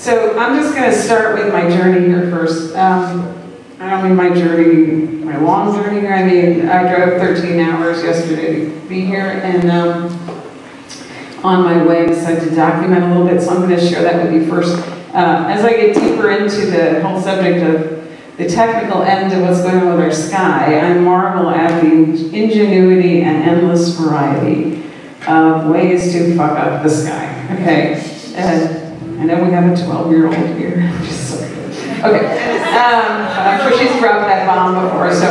So I'm just going to start with my journey here first. I don't mean my journey, my long journey here. I mean, I drove 13 hours yesterday to be here, and on my way, I decided to document a little bit, so I'm going to share that with you first. As I get deeper into the whole subject of the technical end of what's going on with our sky, I marvel at the ingenuity and endless variety of ways to fuck up the sky. Okay, I know we have a 12-year-old here, which is so good. Okay, I'm sure she's dropped that bomb before. So,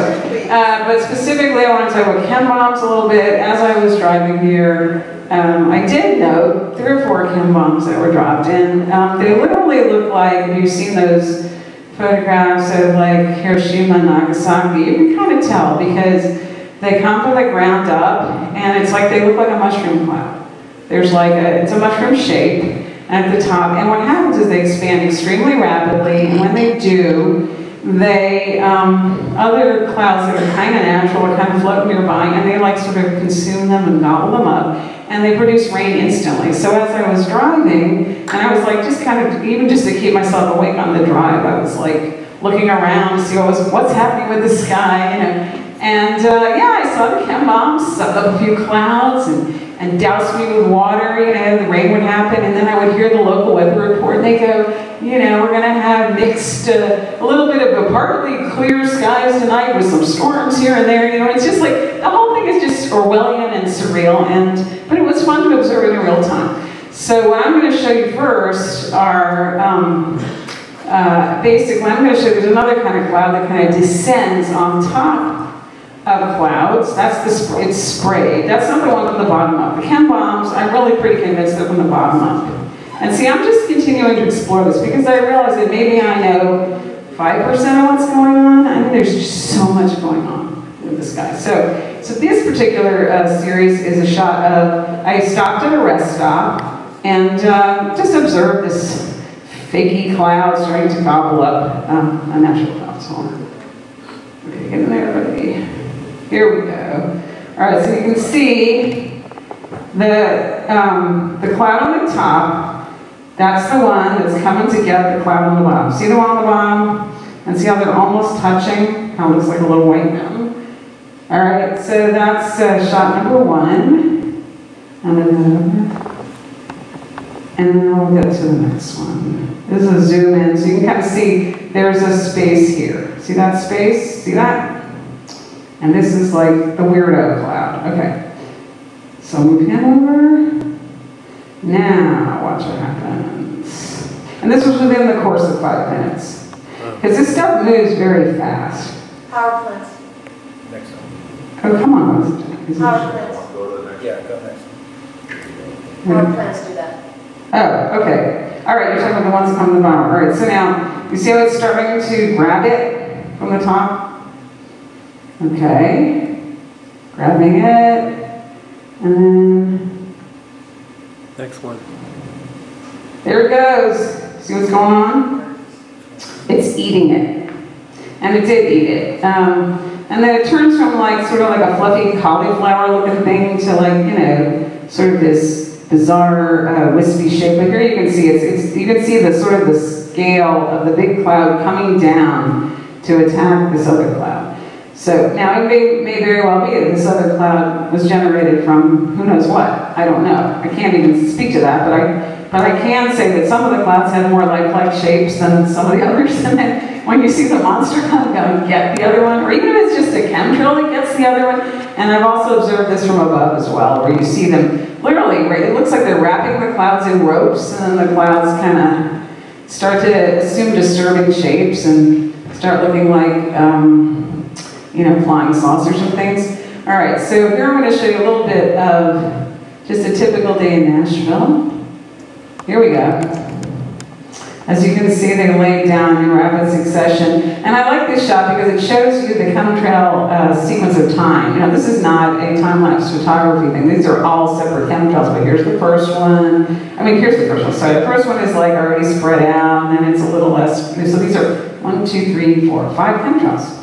but specifically, I want to talk about chem bombs a little bit. As I was driving here, I did note 3 or 4 chem bombs that were dropped in. They literally look like, if you've seen those photographs of like Hiroshima and Nagasaki, you can kind of tell because they come from the ground up, and it's like they look like a mushroom cloud. There's like it's a mushroom shape at the top, and what happens is they expand extremely rapidly, and when they do, they, other clouds that are kind of natural are kind of float nearby, and they like sort of consume them and gobble them up, and they produce rain instantly. So as I was driving, and I was like just kind of, even just to keep myself awake on the drive, I was like looking around to see what's happening with the sky, you know. And yeah, I saw the chem bombs suck up a few clouds and douse me with water, you know, the rain would happen, and then I would hear the local weather report, and they go, you know, we're gonna have mixed, a little bit of a partly clear skies tonight with some storms here and there, you know. It's just like, the whole thing is just Orwellian and surreal, but it was fun to observe in real time. So what I'm gonna show you first are, basically, I'm gonna show you, there's another kind of cloud that kind of descends on top of clouds. That's it's sprayed. That's not the one from the bottom up. The chem bombs, I'm really pretty convinced they're from the bottom up. And see, I'm just continuing to explore this because I realize that maybe I know 5% of what's going on. I mean, there's just so much going on with this guy. So this particular series is a shot of, I stopped at a rest stop and just observed this fakey cloud starting to gobble up a natural cloud. So, okay, get in there, buddy. Here we go. All right, so you can see the cloud on the top. That's the one that's coming to get the cloud on the bottom. See the one on the bottom? And see how they're almost touching? Kind of looks like a little white mountain. All right, so that's shot number 1. And then we'll get to the next one. This is a zoom in, so you can kind of see there's a space here. See that space? See that? And this is like the weirdo cloud. Okay. So move him over. Now, watch what happens. And this was within the course of 5 minutes. Because this stuff moves very fast. Power plants. Next one. Oh, come on. Power plants. Go to the next. Yeah, go next. Power plants do that. Oh, okay. All right, you're talking about the ones on the bottom. All right, so now, you see how it's starting to grab it from the top? Okay, grabbing it, and then... Next one. There it goes. See what's going on? It's eating it. And it did eat it. And then it turns from like, sort of like a fluffy cauliflower looking thing to like, you know, sort of this bizarre wispy shape. But here you can see, you can see the sort of the scale of the big cloud coming down to attack this other cloud. So now it may very well be that this other cloud was generated from who knows what. I don't know. I can't even speak to that, but I can say that some of the clouds have more lifelike shapes than some of the others. And then when you see the monster cloud go and get the other one, or even if it's just a chemtrail that gets the other one, and I've also observed this from above as well, where you see them literally, it looks like they're wrapping the clouds in ropes, and then the clouds kind of start to assume disturbing shapes and start looking like you know, flying saucers and things. All right, so here I'm going to show you a little bit of just a typical day in Nashville. Here we go. As you can see, they laid down in rapid succession. And I like this shot because it shows you the chemtrail sequence of time. You know, this is not a time-lapse photography thing. These are all separate chemtrails, but here's the first one. I mean, here's the first one. So the first one is like already spread out, and then it's a little less. So these are 1, 2, 3, 4, 5 chemtrails,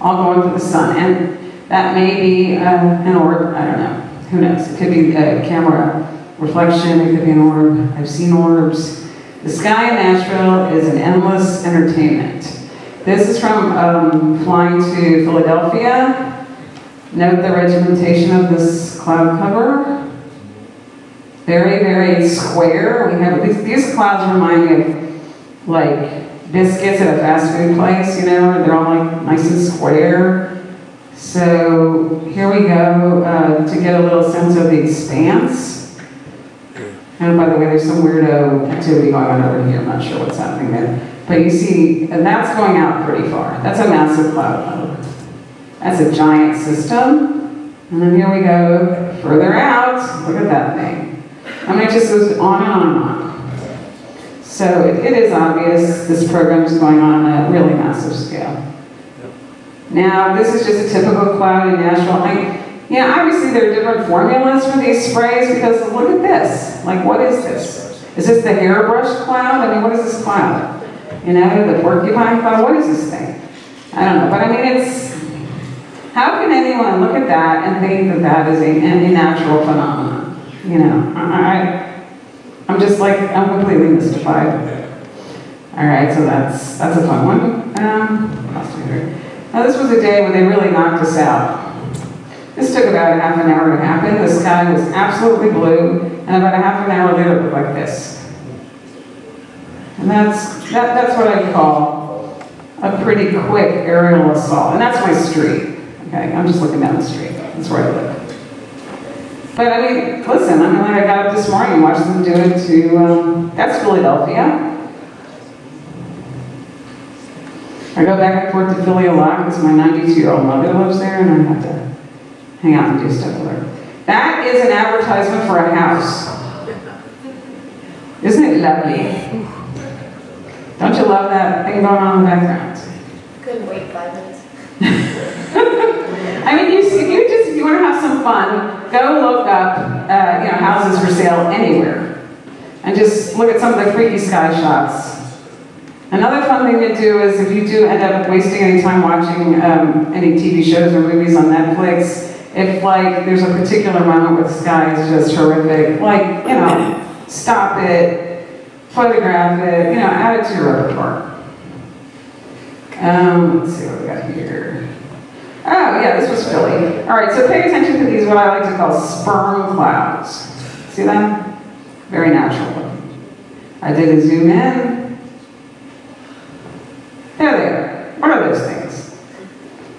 all going for the sun. And that may be an orb, I don't know. Who knows? It could be a camera reflection, it could be an orb. I've seen orbs. The sky in Nashville is an endless entertainment. This is from flying to Philadelphia. Note the regimentation of this cloud cover. Very, very square. We have these clouds remind me of like biscuits at a fast food place, you know, they're all like nice and square. So here we go to get a little sense of the expanse. And by the way, there's some weirdo activity going on over here. I'm not sure what's happening there. But you see, and that's going out pretty far. That's a massive cloud. That's a giant system. And then here we go further out. Look at that thing. I mean, it just goes on and on and on. So it is obvious this program is going on a really massive scale. Now, this is just a typical cloud in Nashville. Obviously there are different formulas for these sprays because look at this. Like, what is this? Is this the hairbrush cloud? I mean, what is this cloud? You know, the porcupine cloud? What is this thing? I don't know. But I mean, how can anyone look at that and think that that is a natural phenomenon? You know, I'm just like, I'm completely mystified. All right, so that's a fun one. Now this was a day when they really knocked us out. This took about a half an hour to happen. The sky was absolutely blue, and about a half an hour later it looked like this. And that's what I call a pretty quick aerial assault. And that's my street. Okay, I'm just looking down the street. That's where I live. But I mean, listen, I mean, like I got up this morning and watched them do it to, that's Philadelphia. I go back and forth to Philly a lot because my 92-year-old mother lives there and I have to hang out and do stuff with her. That is an advertisement for a house. Isn't it lovely? Don't you love that thing going on in the background? Couldn't wait 5 minutes. I mean, if you want to have some fun, go look up, houses for sale anywhere, and just look at some of the freaky sky shots. Another fun thing to do is if you do end up wasting any time watching any TV shows or movies on Netflix, if like there's a particular moment where the sky is just horrific, like, you know, stop it, photograph it, you know, add it to your repertoire. Let's see what we got here. Oh yeah, this was Philly. All right, so pay attention to these, what I like to call sperm clouds. See that? Very natural looking. I did a zoom in. There they are. What are those things?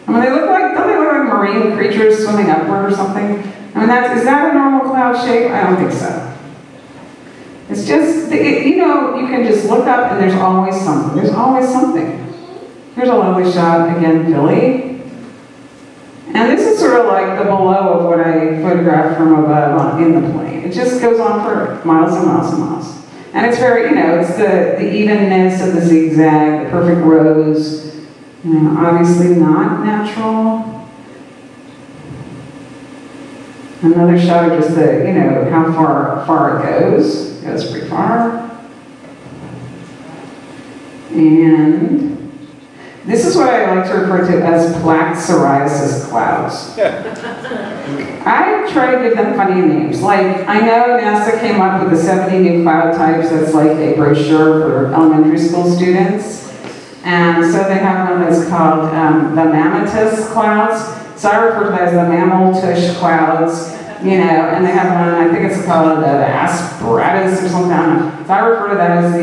I mean, don't they look like marine creatures swimming upward or something? I mean, is that a normal cloud shape? I don't think so. It's just, you can just look up and there's always something. There's always something. Here's a lovely shot, again, Philly. And this is sort of like the below of what I photographed from above in the plane. It just goes on for miles and miles and miles. And it's very, it's the evenness of the zigzag, the perfect rows. Obviously not natural. Another shot of just the, how far it goes. It goes pretty far. And this is what I like to refer to as plaque psoriasis clouds. I try to give them funny names. Like, I know NASA came up with the 70 new cloud types. That's like a brochure for elementary school students. And so they have one that's called the mammatus clouds. So I refer to that as the mammal tush clouds. And they have one, I think it's called the asparagus or something. I don't know. So I refer to that as I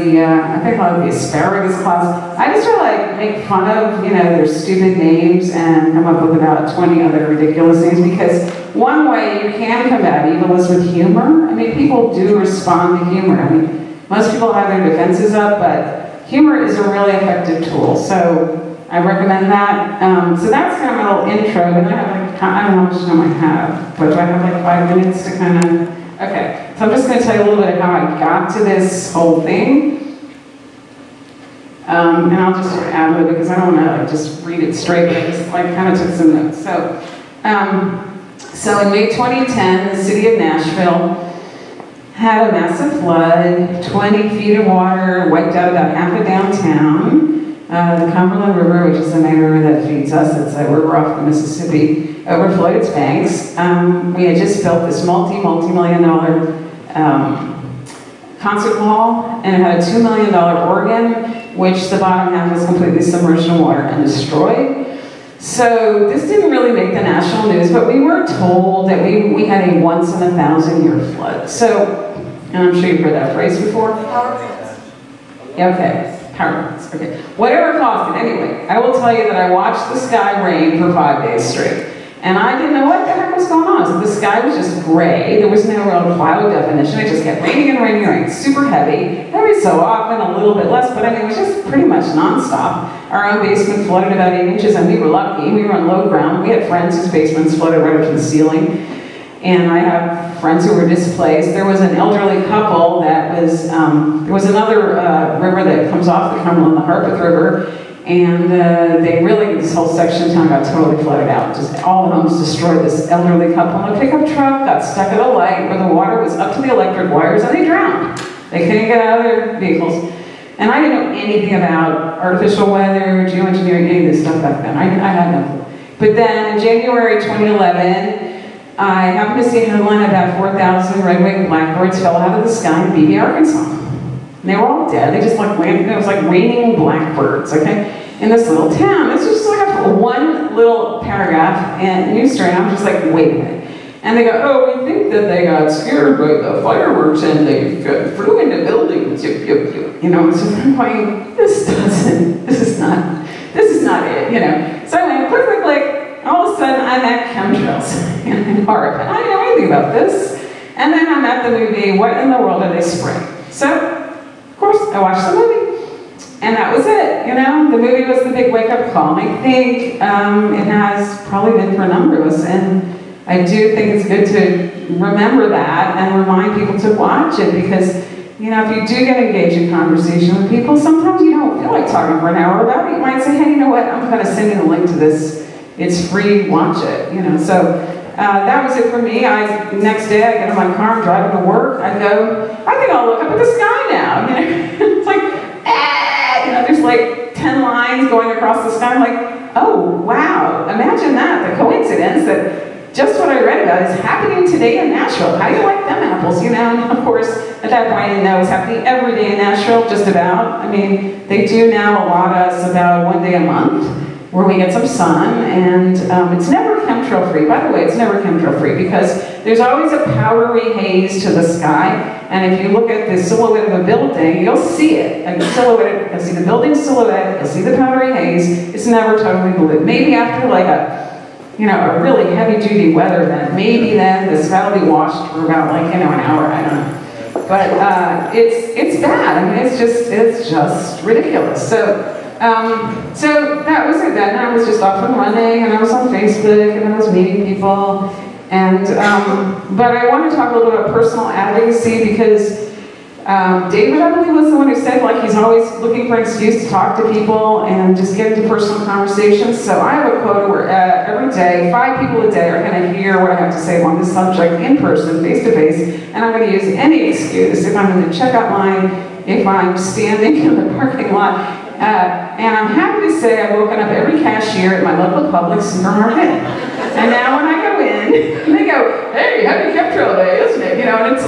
think called the asparagus clouds. I just try to make fun of, their stupid names and come up with about 20 other ridiculous names, because one way you can combat evil is with humor. I mean, people do respond to humor. I mean, most people have their defenses up, but humor is a really effective tool. So I recommend that. So that's kind of my little intro. And I have I don't know how much time I have, but do I have 5 minutes to kind of, okay. So I'm just going to tell you a little bit of how I got to this whole thing. And I'll just sort of add it because I don't want to just read it straight, but I just kind of took some notes. So in May 2010, the city of Nashville had a massive flood, 20 feet of water, wiped out about half of downtown. The Cumberland River, which is the main river that feeds us, it's a river off the Mississippi, overflowed its banks. We had just built this multi-million dollar concert hall, and it had a $2 million organ, which the bottom half was completely submerged in water and destroyed. So this didn't really make the national news, but we were told that we had a once in a 1,000-year flood. So, and I'm sure you've heard that phrase before. Power plants. Yeah, okay, power plants, okay. Whatever caused it, anyway, I will tell you that I watched the sky rain for 5 days straight. And I didn't know what the heck was going on. So the sky was just gray. There was no real cloud definition. It just kept raining and raining and raining. Super heavy. Every so often, a little bit less, but I mean, it was just pretty much nonstop. Our own basement flooded about 8 inches, and we were lucky. We were on low ground. We had friends whose basements flooded right up to the ceiling. And I have friends who were displaced. There was an elderly couple that was, there was another river that comes off the Cumberland, the Harpeth River, and they really, this whole section of town got totally flooded out. Just all the homes destroyed. This elderly couple in a pickup truck got stuck at a light where the water was up to the electric wires, and they drowned. They couldn't get out of their vehicles. And I didn't know anything about artificial weather, geoengineering, any of this stuff back then. I had no clue. But then in January 2011, I happened to see a headline about 4,000 red-winged blackbirds fell out of the sky in Beebe, Arkansas. And they were all dead. They just like landed. It was like raining blackbirds, okay, in this little town. It's just like a one little paragraph and news story. And I'm just like, wait a minute. And they go, oh, we think that they got scared by the fireworks and they flew into buildings. You know, so I'm going, this is not it, you know. So I went click, click, click. All of a sudden, I'm at Chemtrails in Harp, and I didn't know anything about this. And then I'm at the movie, What in the World Are They Spraying? So, of course, I watched the movie, and that was it, you know? The movie was the big wake-up call, and I think it has probably been for a number of us, and I do think it's good to remember that and remind people to watch it, because, you know, if you do get engaged in conversation with people, sometimes you don't feel like talking for an hour about it. You might say, hey, you know what, I'm going to send you the link to this. It's free, watch it, you know. So that was it for me. Next day, I get in my car, I'm driving to work. I go, I think I'll look up at the sky now, you know. It's like, you know, there's like 10 lines going across the sky. I'm like, oh, wow, imagine that, the coincidence that just what I read about is happening today in Nashville. How do you like them apples, you know? And of course, at that point, I didn't know it was happening every day in Nashville, just about. I mean, they do now allot us about 1 day a month where we get some sun, and it's never chemtrail free. By the way, it's never chemtrail free because there's always a powdery haze to the sky, and if you look at the silhouette of a building, you'll see it. Like silhouette, you'll see the building silhouette, you'll see the powdery haze. It's never totally blue. Maybe after like a really heavy-duty weather event, maybe then the sky will be washed for about like, an hour, I don't know. But it's bad. I mean, it's just ridiculous. So that was it. That night I was just off and running, and I was on Facebook, and I was meeting people. And but I want to talk a little bit about personal advocacy because David, I believe, was the one who said like he's always looking for an excuse to talk to people and just get into personal conversations. So I have a quota where every day, 5 people a day are going to hear what I have to say on this subject in person, face to face, and I'm going to use any excuse if I'm in the checkout line, if I'm standing in the parking lot. And I'm happy to say I've woken up every cashier at my local Publix supermarket. And now when I go in, they go, hey, happy Chemtrail Day, isn't it? You know, and it's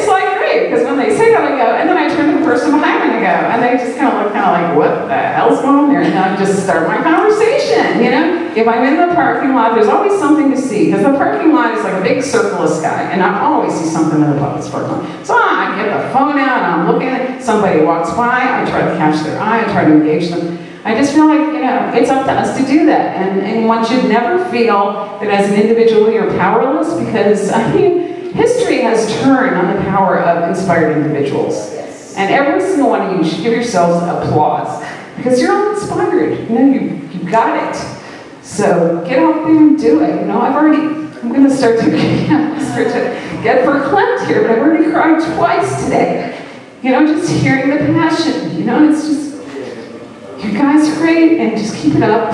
like great, because when they say that, I go, and then I turn to the person behind me and I go, and they just kind of look like, what the hell's going on there? And I just start my conversation, you know? If I'm in the parking lot, there's always something to see, because the parking lot is like a big circle of sky, and I always see something in the Publix parking lot. So I get the phone out, and I'm looking at it, somebody walks by, I try to catch their eye, I try to engage them. I just feel like, you know, it's up to us to do that, and one should never feel that as an individual you're powerless, because, I mean, history has turned on the power of inspired individuals. And every single one of you should give yourselves applause, because you're all inspired, you know, you got it. So get out there and do it. You know, I'm going to start to get verklempt here, but I've already cried twice today. You know, just hearing the passion, you know, it's just, you guys are great, and just keep it up.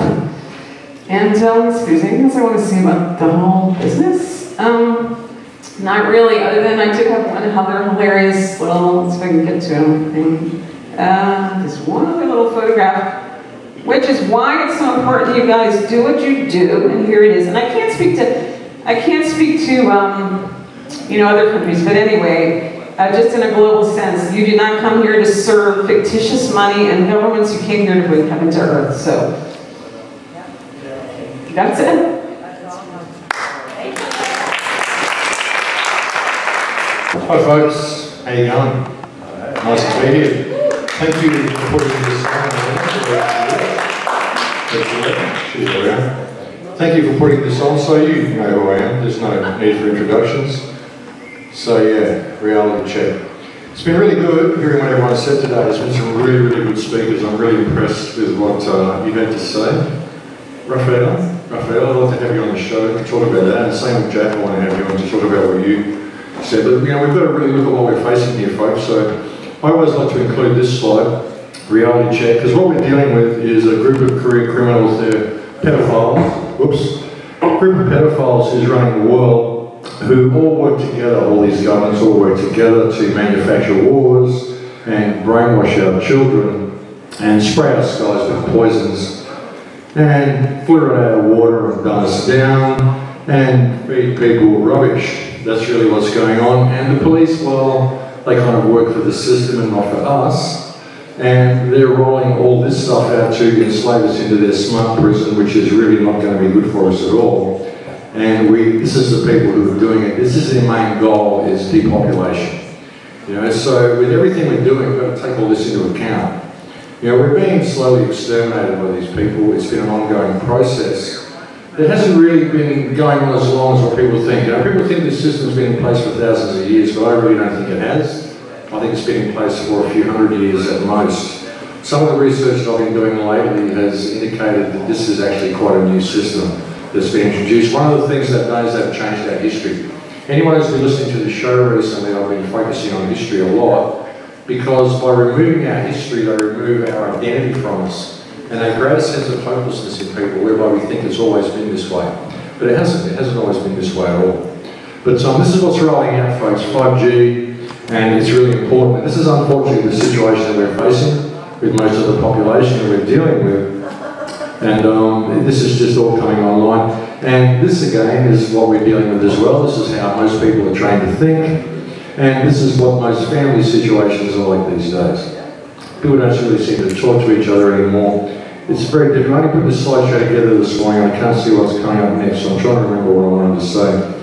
And there's anything else I want to say about the whole business? Not really, other than I did have one other hilarious little, let's see if I can get to thing. This one other little photograph, which is why it's so important you guys do what you do, and here it is. And I can't speak to you know, other countries, but anyway, just in a global sense. You did not come here to serve fictitious money and governments. You came here to bring heaven to earth. So that's it. Hi folks, how you going? Nice to be here. Thank you for putting this on. Thank you for putting this on, so you know who I am. There's no need for introductions. So yeah, reality check. It's been really good hearing what everyone said today. There's been some really, really good speakers. I'm really impressed with what you've had to say. Raphael, I'd like to have you on the show to talk about that. And same with Jack, I want to have you on to talk about what you said. But we've got to really look at what we're facing here, folks. So I always like to include this slide, reality check, because what we're dealing with is a group of career criminals. They're pedophiles. Whoops. A group of pedophiles who's running the world, who all work together. All these governments all work together to manufacture wars and brainwash our children and spray our skies with poisons and fluoride our water and dumb us down and feed people rubbish. That's really what's going on. And the police, well, they kind of work for the system and not for us. And they're rolling all this stuff out to enslave us into their smart prison, which is really not going to be good for us at all. And this is the people who are doing it. This is their main goal, is depopulation. You know, so with everything we're doing, we've got to take all this into account. You know, we're being slowly exterminated by these people. It's been an ongoing process. It hasn't really been going on as long as what people think. You know, people think this system's been in place for thousands of years, but I really don't think it has. I think it's been in place for a few hundred years at most. Some of the research that I've been doing lately has indicated that this is actually quite a new system that's been introduced. One of the things that knows that changed our history. Anyone who's been listening to the show recently, I've been focusing on history a lot, because by removing our history, they remove our identity from us. And they create a sense of hopelessness in people whereby we think it's always been this way. But it hasn't always been this way at all. But this is what's rolling out, folks, 5G, and it's really important. And this is unfortunately the situation that we're facing with most of the population that we're dealing with. And this is just all coming online. And this again is what we're dealing with as well. This is how most people are trained to think. And this is what most family situations are like these days. People don't really seem to talk to each other anymore. It's very difficult. I only put this slideshow together this morning. I can't see what's coming up next, so I'm trying to remember what I wanted to say.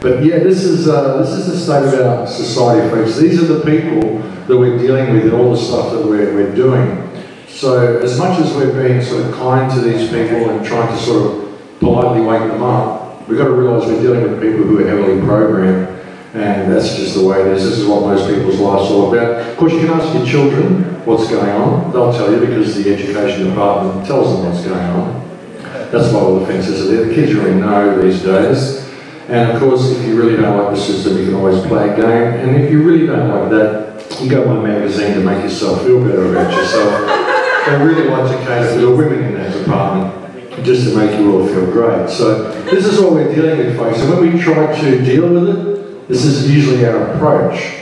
But yeah, this is the state of our society, folks. These are the people that we're dealing with and all the stuff that we're doing. So as much as we're being sort of kind to these people and trying to sort of politely wake them up, we've got to realise we're dealing with people who are heavily programmed, and that's just the way it is. This is what most people's life's all about. Of course, you can ask your children what's going on. They'll tell you because the education department tells them what's going on. That's why all the fences are there. The kids really know these days. And of course, if you really don't like the system, you can always play a game. And if you really don't like that, you go on a magazine to make yourself feel better about yourself. They really like to cater for the women in that department, just to make you all feel great. So this is what we're dealing with, folks. And when we try to deal with it, this is usually our approach.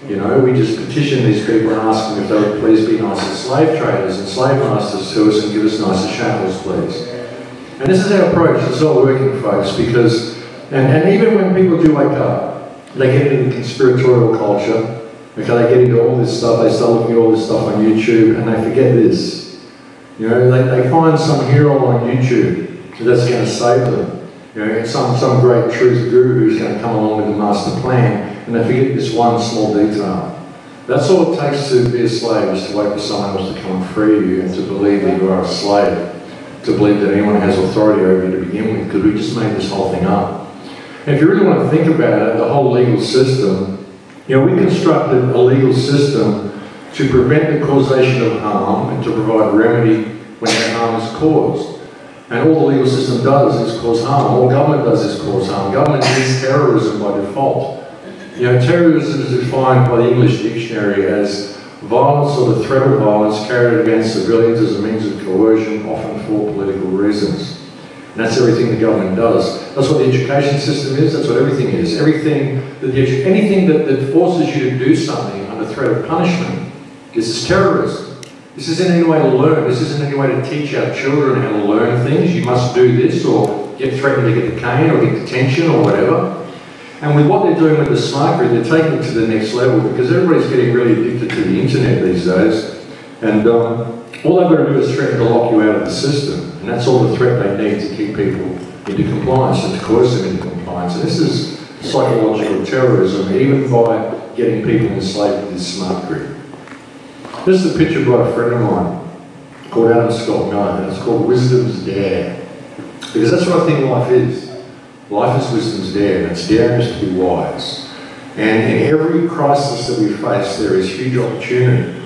You know, we just petition these people and ask them if they would please be nice as slave traders and slave masters to us and give us nicer shackles, please. And this is our approach. It's not working, folks, because, and even when people do wake up, they get into the conspiratorial culture. Okay, they get into all this stuff, they start looking at all this stuff on YouTube, and they forget this. You know, they find some hero on YouTube that's going to save them. You know, some great truth guru who's going to come along with the master plan, and they forget this one small detail. That's all it takes to be a slave, is to wait for someone else to come and free you and to believe that you are a slave, to believe that anyone has authority over you to begin with, because we just made this whole thing up. And if you really want to think about it, the whole legal system, you know, we constructed a legal system to prevent the causation of harm and to provide remedy when that harm is caused. And all the legal system does is cause harm. All government does is cause harm. Government is terrorism by default. You know, terrorism is defined by the English dictionary as violence or the threat of violence carried against civilians as a means of coercion, often for political reasons. And that's everything the government does. That's what the education system is, that's what everything is. Anything that forces you to do something under threat of punishment, this is terrorism. This isn't any way to learn. This isn't any way to teach our children how to learn things. You must do this, or get threatened to get the cane, or get detention, or whatever. And with what they're doing with the smart grid, they're taking it to the next level because everybody's getting really addicted to the internet these days. And all they've got to do is threaten to lock you out of the system. And that's all the threat they need to keep people into compliance and to coerce them into compliance. And this is psychological terrorism, even by getting people enslaved with this smart grid. This is a picture by a friend of mine called Adam Scott Miller, and it's called Wisdom's Dare. Because that's what I think life is. Life is wisdom's dare, and its dare is to be wise. And in every crisis that we face, there is huge opportunity.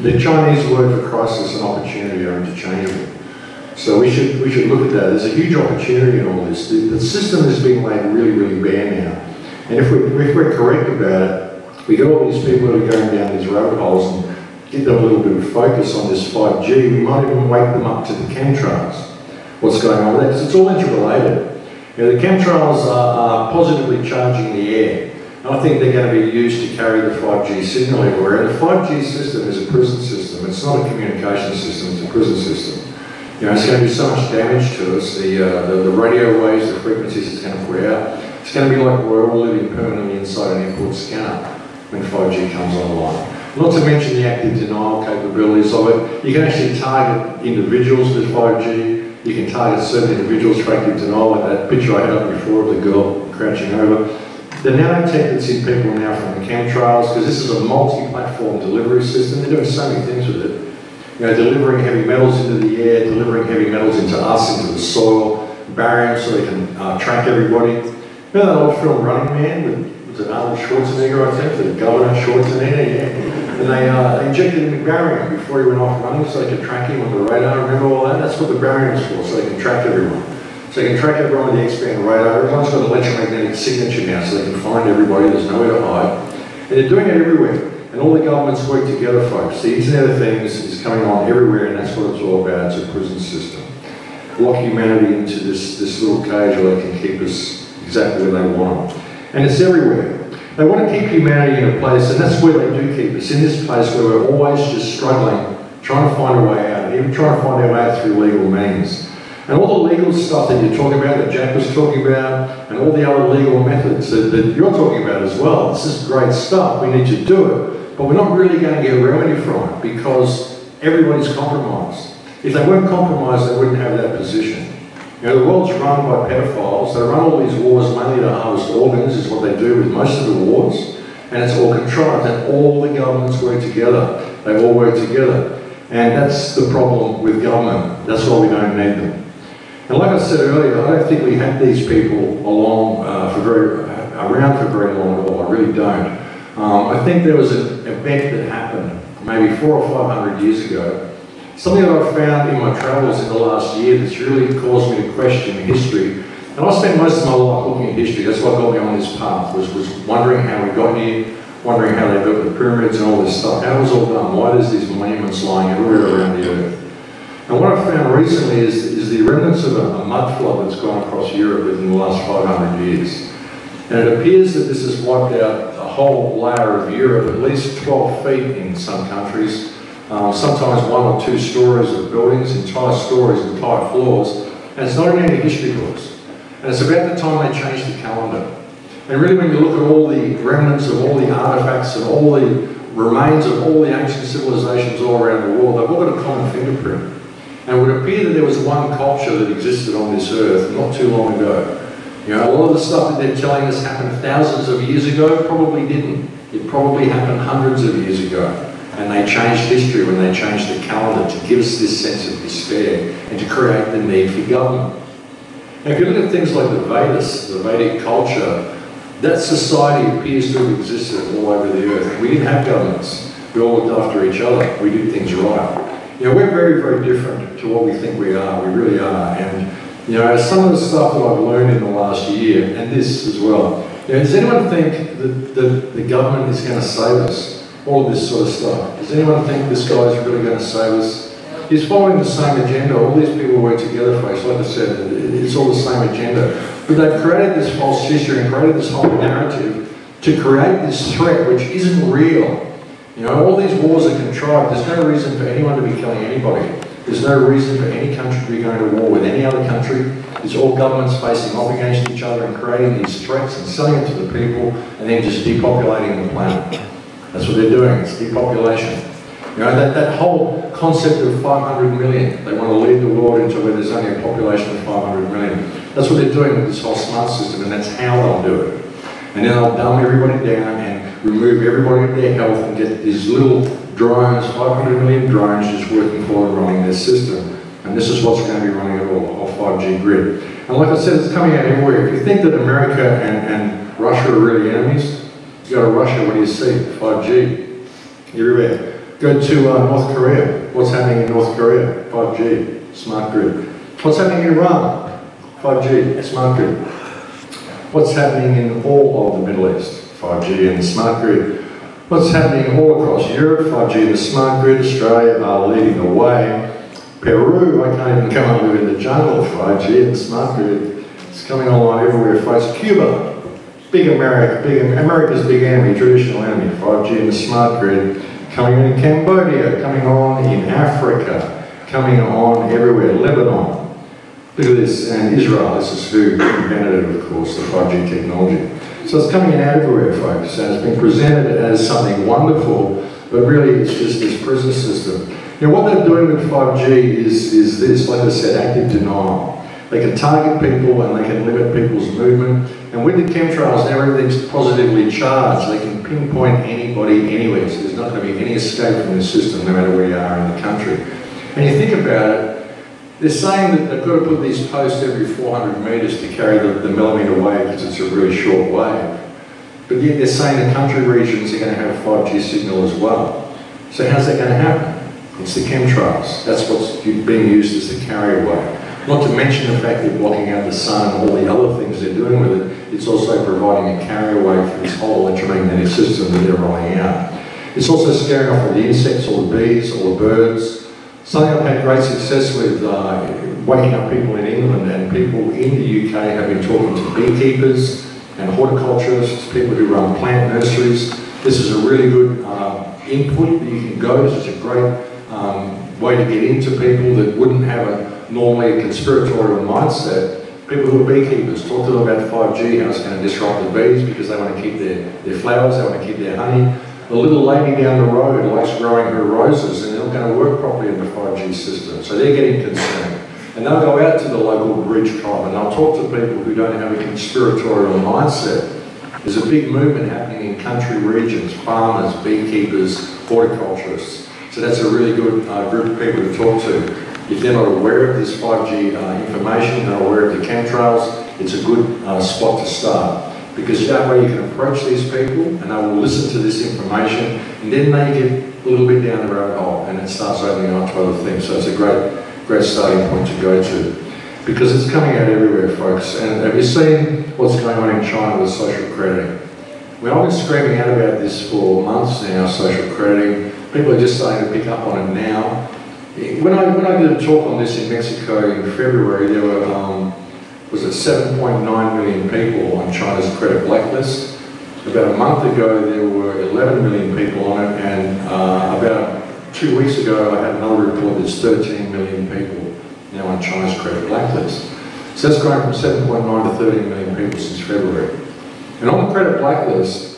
The Chinese word for crisis and opportunity are interchangeable. So we should look at that. There's a huge opportunity in all this. The system is being made really, really bare now. And if we're correct about it, we get all these people that are going down these rabbit holes and get them a little bit of focus on this 5G, we might even wake them up to the chemtrails. What's going on with that? Because it's all interrelated. You know, the chemtrails are positively charging the air. And I think they're going to be used to carry the 5G signal everywhere. And the 5G system is a prison system. It's not a communication system, it's a prison system. You know, it's going to do so much damage to us. The radio waves, the frequencies it's going to put out. It's going to be like we're all living permanently inside an airport scanner when 5G comes online. Not to mention the active denial capabilities of it. You can actually target individuals with 5G. You can target certain individuals for active denial, like that picture I had up before of the girl crouching over. The nanotech that's in people now from the chemtrails, because this is a multi-platform delivery system, they're doing so many things with it. You know, delivering heavy metals into the air, delivering heavy metals into us, into the soil, barium so they can track everybody. You know that old film Running Man with Arnold Schwarzenegger, I think, the Governor Schwarzenegger, yeah. And they injected him with barium before he went off running so they could track him on the radar. Remember all that? That's what the barium is for, so they can track everyone. So they can track everyone with the X-band radar. Everyone's got an electromagnetic signature now so they can find everybody. There's nowhere to hide. And they're doing it everywhere. And all the governments work together, folks. The Internet of Things is coming on everywhere, and that's what it's all about. It's a prison system. Lock humanity into this little cage where they can keep us exactly where they want them. And it's everywhere. They want to keep humanity in a place, and that's where they do keep us, in this place where we're always just struggling, trying to find a way out, even trying to find our way out through legal means. And all the legal stuff that you're talking about, that Jack was talking about, and all the other legal methods that you're talking about as well, this is great stuff, we need to do it, but we're not really going to get a remedy from it because everybody's compromised. If they weren't compromised, they wouldn't have that position. You know, the world's run by pedophiles. They run all these wars mainly to harvest organs, is what they do with most of the wars. And it's all contrived, and all the governments work together. They all work together. And that's the problem with government. That's why we don't need them. And like I said earlier, I don't think we had these people around for very long at all. I really don't. I think there was an event that happened maybe 400 or 500 years ago. Something that I've found in my travels in the last year that's really caused me to question history. And I spent most of my life looking at history. That's what got me on this path, was wondering how we got here, wondering how they built the pyramids and all this stuff. How it was all done? Why there's these monuments lying everywhere around the earth? And what I've found recently is the remnants of a mud flood that's gone across Europe within the last 500 years. And it appears that this has wiped out a whole layer of Europe, at least 12 feet in some countries. Sometimes 1 or 2 stories of buildings, entire stories, entire floors, and it's not in any history books. And it's about the time they changed the calendar. And really when you look at all the remnants of all the artifacts and all the remains of all the ancient civilizations all around the world, they've all got a common fingerprint. And it would appear that there was one culture that existed on this earth not too long ago. You know, a lot of the stuff that they're telling us happened thousands of years ago probably didn't. It probably happened hundreds of years ago. And they changed history when they changed the calendar to give us this sense of despair and to create the need for government. Now, if you look at things like the Vedas, the Vedic culture, that society appears to have existed all over the earth. We didn't have governments. We all looked after each other. We did things right. You know, we're very, very different to what we think we are. We really are. And, you know, some of the stuff that I've learned in the last year, and this as well, you know, does anyone think that the government is going to save us? All of this sort of stuff. Does anyone think this guy is really going to save us? He's following the same agenda. All these people work together, folks. Like I said, it's all the same agenda. But they've created this false history and created this whole narrative to create this threat which isn't real. You know, all these wars are contrived. There's no reason for anyone to be killing anybody. There's no reason for any country to be going to war with any other country. It's all governments facing off against each other and creating these threats and selling it to the people and then just depopulating the planet. That's what they're doing, it's depopulation. You know, that whole concept of 500 million, they want to lead the world into where there's only a population of 500 million. That's what they're doing with this whole smart system, and that's how they'll do it. And then they'll dumb everybody down and remove everybody of their health and get these little drones, 500 million drones just working for and running their system. And this is what's going to be running it all, 5G grid. And like I said, it's coming out everywhere. If you think that America and Russia are really enemies, you go to Russia, what do you see? 5G. Everywhere. Go to North Korea. What's happening in North Korea? 5G, smart grid. What's happening in Iran? 5G, smart grid. What's happening in all of the Middle East? 5G and the smart grid. What's happening all across Europe? 5G and the smart grid. Australia are leading the way. Peru, I can't even come up with in the jungle. 5G and the smart grid. It's coming online everywhere, folks. Cuba, big America, America's big enemy, traditional enemy. 5G and the smart grid. Coming in Cambodia, coming on in Africa, coming on everywhere. Lebanon. Look at this, and Israel, this is who invented it, of course, the 5G technology. So it's coming in everywhere, folks, and it's been presented as something wonderful, but really it's just this prison system. You know, what they're doing with 5G is this, like I said, active denial. They can target people and they can limit people's movement. And with the chemtrails, now everything's positively charged. They can pinpoint anybody anywhere, so there's not going to be any escape from the system, no matter where you are in the country. And you think about it, they're saying that they've got to put these posts every 400 metres to carry the millimetre wave because it's a really short wave. But yet they're saying the country regions are going to have 5G signal as well. So how's that going to happen? It's the chemtrails. That's what's being used as the carrier wave. Not to mention the fact they're blocking out the sun and all the other things they're doing with it. It's also providing a carrier wave for this whole electromagnetic system that they're rolling out. It's also scaring off all the insects, all the bees, all the birds. Something I've had great success with waking up people in England, and people in the UK have been talking to beekeepers and horticulturists, people who run plant nurseries. This is a really good input that you can go. This is a great way to get into people that wouldn't have normally a conspiratorial mindset. People who are beekeepers, talk to them about 5G, how it's going to disrupt the bees because they want to keep their flowers, they want to keep their honey. The little lady down the road likes growing her roses and they're not going to work properly in the 5G system, so they're getting concerned. And they'll go out to the local bridge tribe and they'll talk to people who don't have a conspiratorial mindset. There's a big movement happening in country regions, farmers, beekeepers, horticulturists. So that's a really good group of people to talk to. If they're not aware of this 5G information, they're aware of the chemtrails, it's a good spot to start. Because that way you can approach these people and they will listen to this information and then they get a little bit down the rabbit hole and it starts opening up to other things. So it's a great starting point to go to. Because it's coming out everywhere, folks. And have you seen what's going on in China with social crediting? Well, I've been screaming out about this for months now, social crediting. People are just starting to pick up on it now. When I did a talk on this in Mexico in February, there were, was it 7.9 million people on China's credit blacklist. About a month ago, there were 11 million people on it, and about 2 weeks ago, I had another report that's 13 million people now on China's credit blacklist. So that's grown from 7.9 to 13 million people since February. And on the credit blacklist,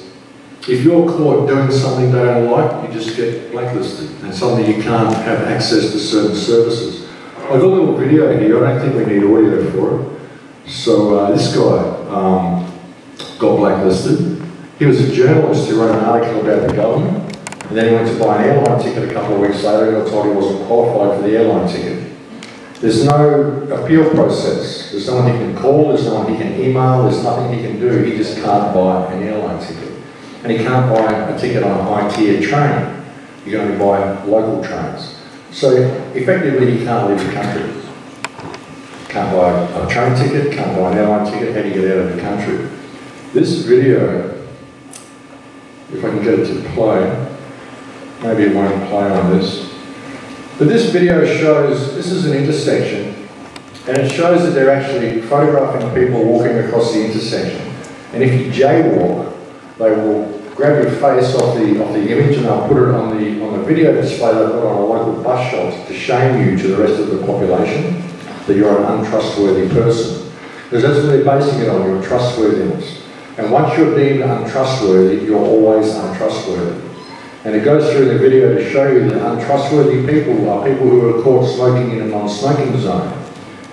if you're caught doing something they don't like, you just get blacklisted, and suddenly you can't have access to certain services. I've got a little video here, I don't think we need audio for it. So this guy got blacklisted. He was a journalist who wrote an article about the government, and then he went to buy an airline ticket a couple of weeks later and got told he wasn't qualified for the airline ticket. There's no appeal process. There's no one he can call, there's no one he can email, there's nothing he can do. He just can't buy an airline ticket. And he can't buy a ticket on a high-tier train. You can only buy local trains. So effectively, he can't leave the country. Can't buy a train ticket, can't buy an airline ticket. How do you get out of the country? This video, if I can get it to play, maybe it won't play on this. But this video shows, this is an intersection, and it shows that they're actually photographing people walking across the intersection. And if you jaywalk, they will grab your face off the image and they'll put it on the video display they've got on a local bus shelter to shame you to the rest of the population. that you're an untrustworthy person. Because that's what they're basing it on, your trustworthiness. And once you're deemed untrustworthy, you're always untrustworthy. And it goes through the video to show you that untrustworthy people are people who are caught smoking in a non-smoking zone,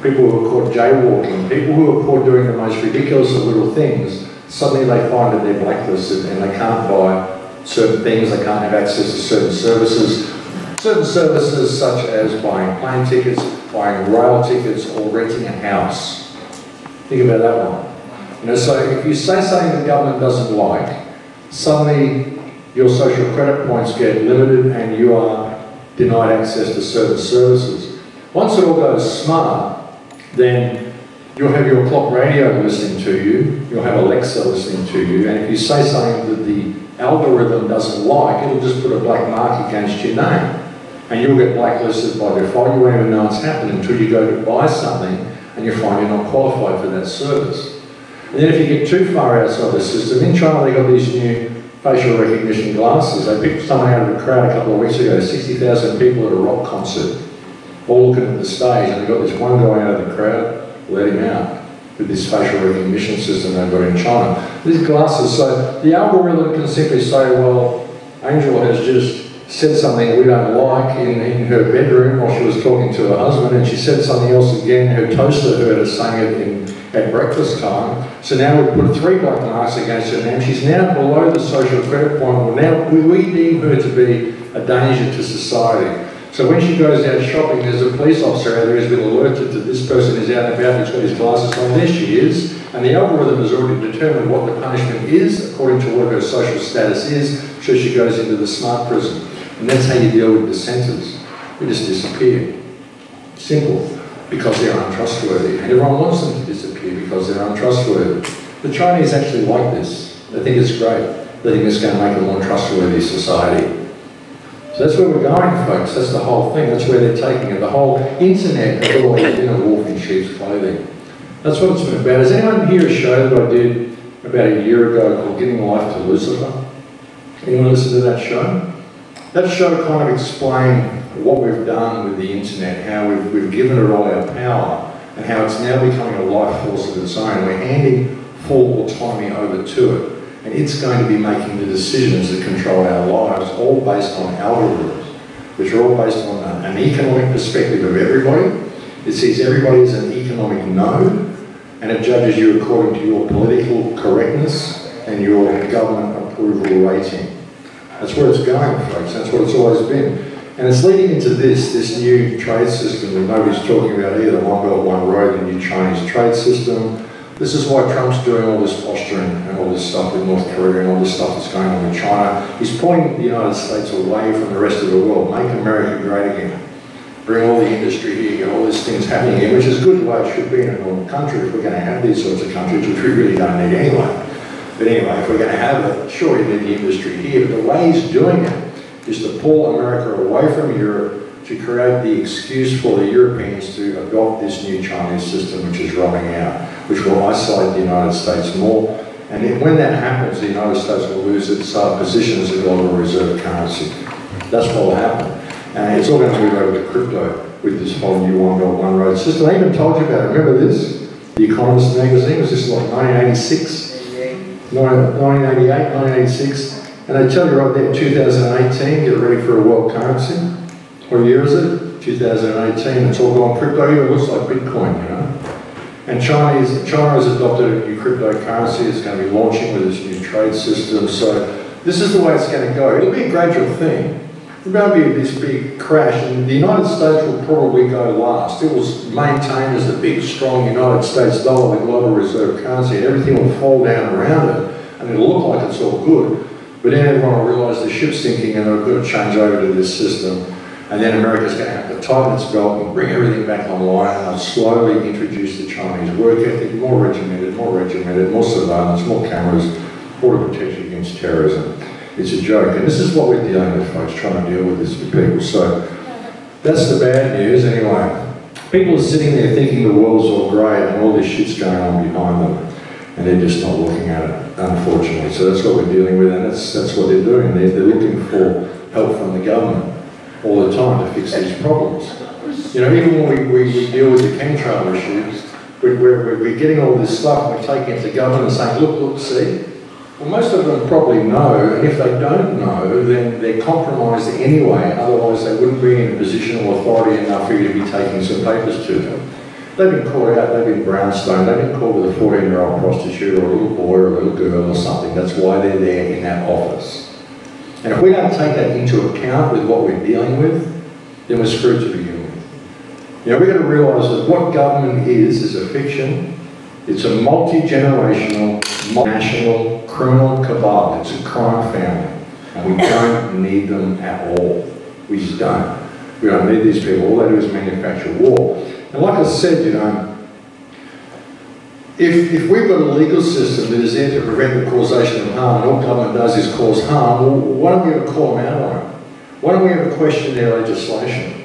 people who are caught jaywalking, people who are caught doing the most ridiculous of little things. Suddenly they find that they're blacklisted and they can't buy certain things, they can't have access to certain services. Certain services such as buying plane tickets, buying rail tickets, or renting a house. Think about that one. You know, so if you say something the government doesn't like, suddenly your social credit points get limited and you are denied access to certain services. Once it all goes smart, then you'll have your clock radio listening to you, you'll have Alexa listening to you, and if you say something that the algorithm doesn't like, it'll just put a black mark against your name. And you'll get blacklisted by default. You won't even know it's happened until you go to buy something and you find you're not qualified for that service. And then if you get too far outside the system, in China they got these new facial recognition glasses. They picked someone out of the crowd a couple of weeks ago, 60,000 people at a rock concert, all looking at the stage, and they got this one guy out of the crowd, let him out with this facial recognition system they've got in China. These glasses, so the algorithm can simply say, well, Angel has just said something we don't like in her bedroom while she was talking to her husband, and she said something else again. Her toaster heard her saying it at breakfast time. So now we've put 3 black marks against her name. She's now below the social credit point. Well, now we deem her to be a danger to society. So when she goes out shopping, there's a police officer out there who's been alerted that this person is out and about, who's got his glasses on. There she is. And the algorithm has already determined what the punishment is, according to what her social status is, so she goes into the smart prison. And that's how you deal with dissenters. They just disappear. Simple. Because they're untrustworthy. And everyone wants them to disappear because they're untrustworthy. The Chinese actually like this. They think it's great. They think it's going to make a more trustworthy society. So that's where we're going, folks. That's the whole thing. That's where they're taking it. The whole internet has always been a wolf in sheep's clothing. That's what it's been about. Has anyone here a show that I did about a year ago called Giving Life to Lucifer? Anyone listen to that show? That show kind of explained what we've done with the internet, how we've given it all our power, and how it's now becoming a life force of its own. We're handing full autonomy over to it, and it's going to be making the decisions that control our lives, all based on algorithms, which are all based on an economic perspective of everybody. It sees everybody as an economic node, and it judges you according to your political correctness and your government approval rating. That's where it's going, folks. That's what it's always been. And it's leading into this new trade system that nobody's talking about either, One Belt, One Road, the new Chinese trade system. This is why Trump's doing all this posturing and all this stuff with North Korea and all this stuff that's going on in China. He's pointing the United States away from the rest of the world. Make America great again. Bring all the industry here, get all these things happening here, which is good the way it should be in a normal country if we're going to have these sorts of countries, which we really don't need anyway. But anyway, if we're going to have it, sure, you need the industry here, but the way he's doing it is to pull America away from Europe to create the excuse for the Europeans to adopt this new Chinese system which is rolling out, which will isolate the United States more. And then when that happens, the United States will lose its position as a global reserve currency. That's what will happen. And it's all going to move over to crypto with this whole new One Belt, One Road system. I even told you about it. Remember this? The Economist magazine, was this like 1986? 1988, 1986, and they tell you right there, 2018, get ready for a world currency. What year is it? 2018, it's all gone crypto. It looks like Bitcoin, you know. And China has adopted a new cryptocurrency. It's going to be launching with this new trade system. So this is the way it's going to go. It'll be a gradual thing. There's going to be this big crash, and the United States will probably go last. It was maintained as the big, strong United States dollar, the global reserve currency, and everything will fall down around it, and it'll look like it's all good. But then everyone will realise the ship's sinking, and they've got to change over to this system. And then America's going to have to tighten its belt and bring everything back online, and they'll slowly introduce the Chinese work ethic, more regimented, more surveillance, more cameras, more to protect you against terrorism. It's a joke, and this is what we're dealing with, folks, trying to deal with this with people. So that's the bad news anyway. People are sitting there thinking the world's all great and all this shit's going on behind them, and they're just not looking at it, unfortunately. So that's what we're dealing with, and that's what they're doing. They're looking for help from the government all the time to fix these problems. You know, even when we deal with the chemtrail issues, we're getting all this stuff and we're taking it to government and saying, look, see. Well, most of them probably know, and if they don't know, then they're compromised anyway, otherwise they wouldn't be in a position of authority enough for you to be taking some papers to them. They've been caught out, they've been brownstone, they've been caught with a 14-year-old prostitute or a little boy or a little girl or something. That's why they're there in that office. And if we don't take that into account with what we're dealing with, then we're screwed to begin with. You know, we've got to realise that what government is a fiction. It's a multi-generational, national criminal cabal. It's a crime family. And we don't need them at all. We just don't. We don't need these people. All they do is manufacture war. And like I said, you know, if we've got a legal system that is there to prevent the causation of harm, and all government does is cause harm, well, why don't we ever call them out on it? Why don't we ever question their legislation?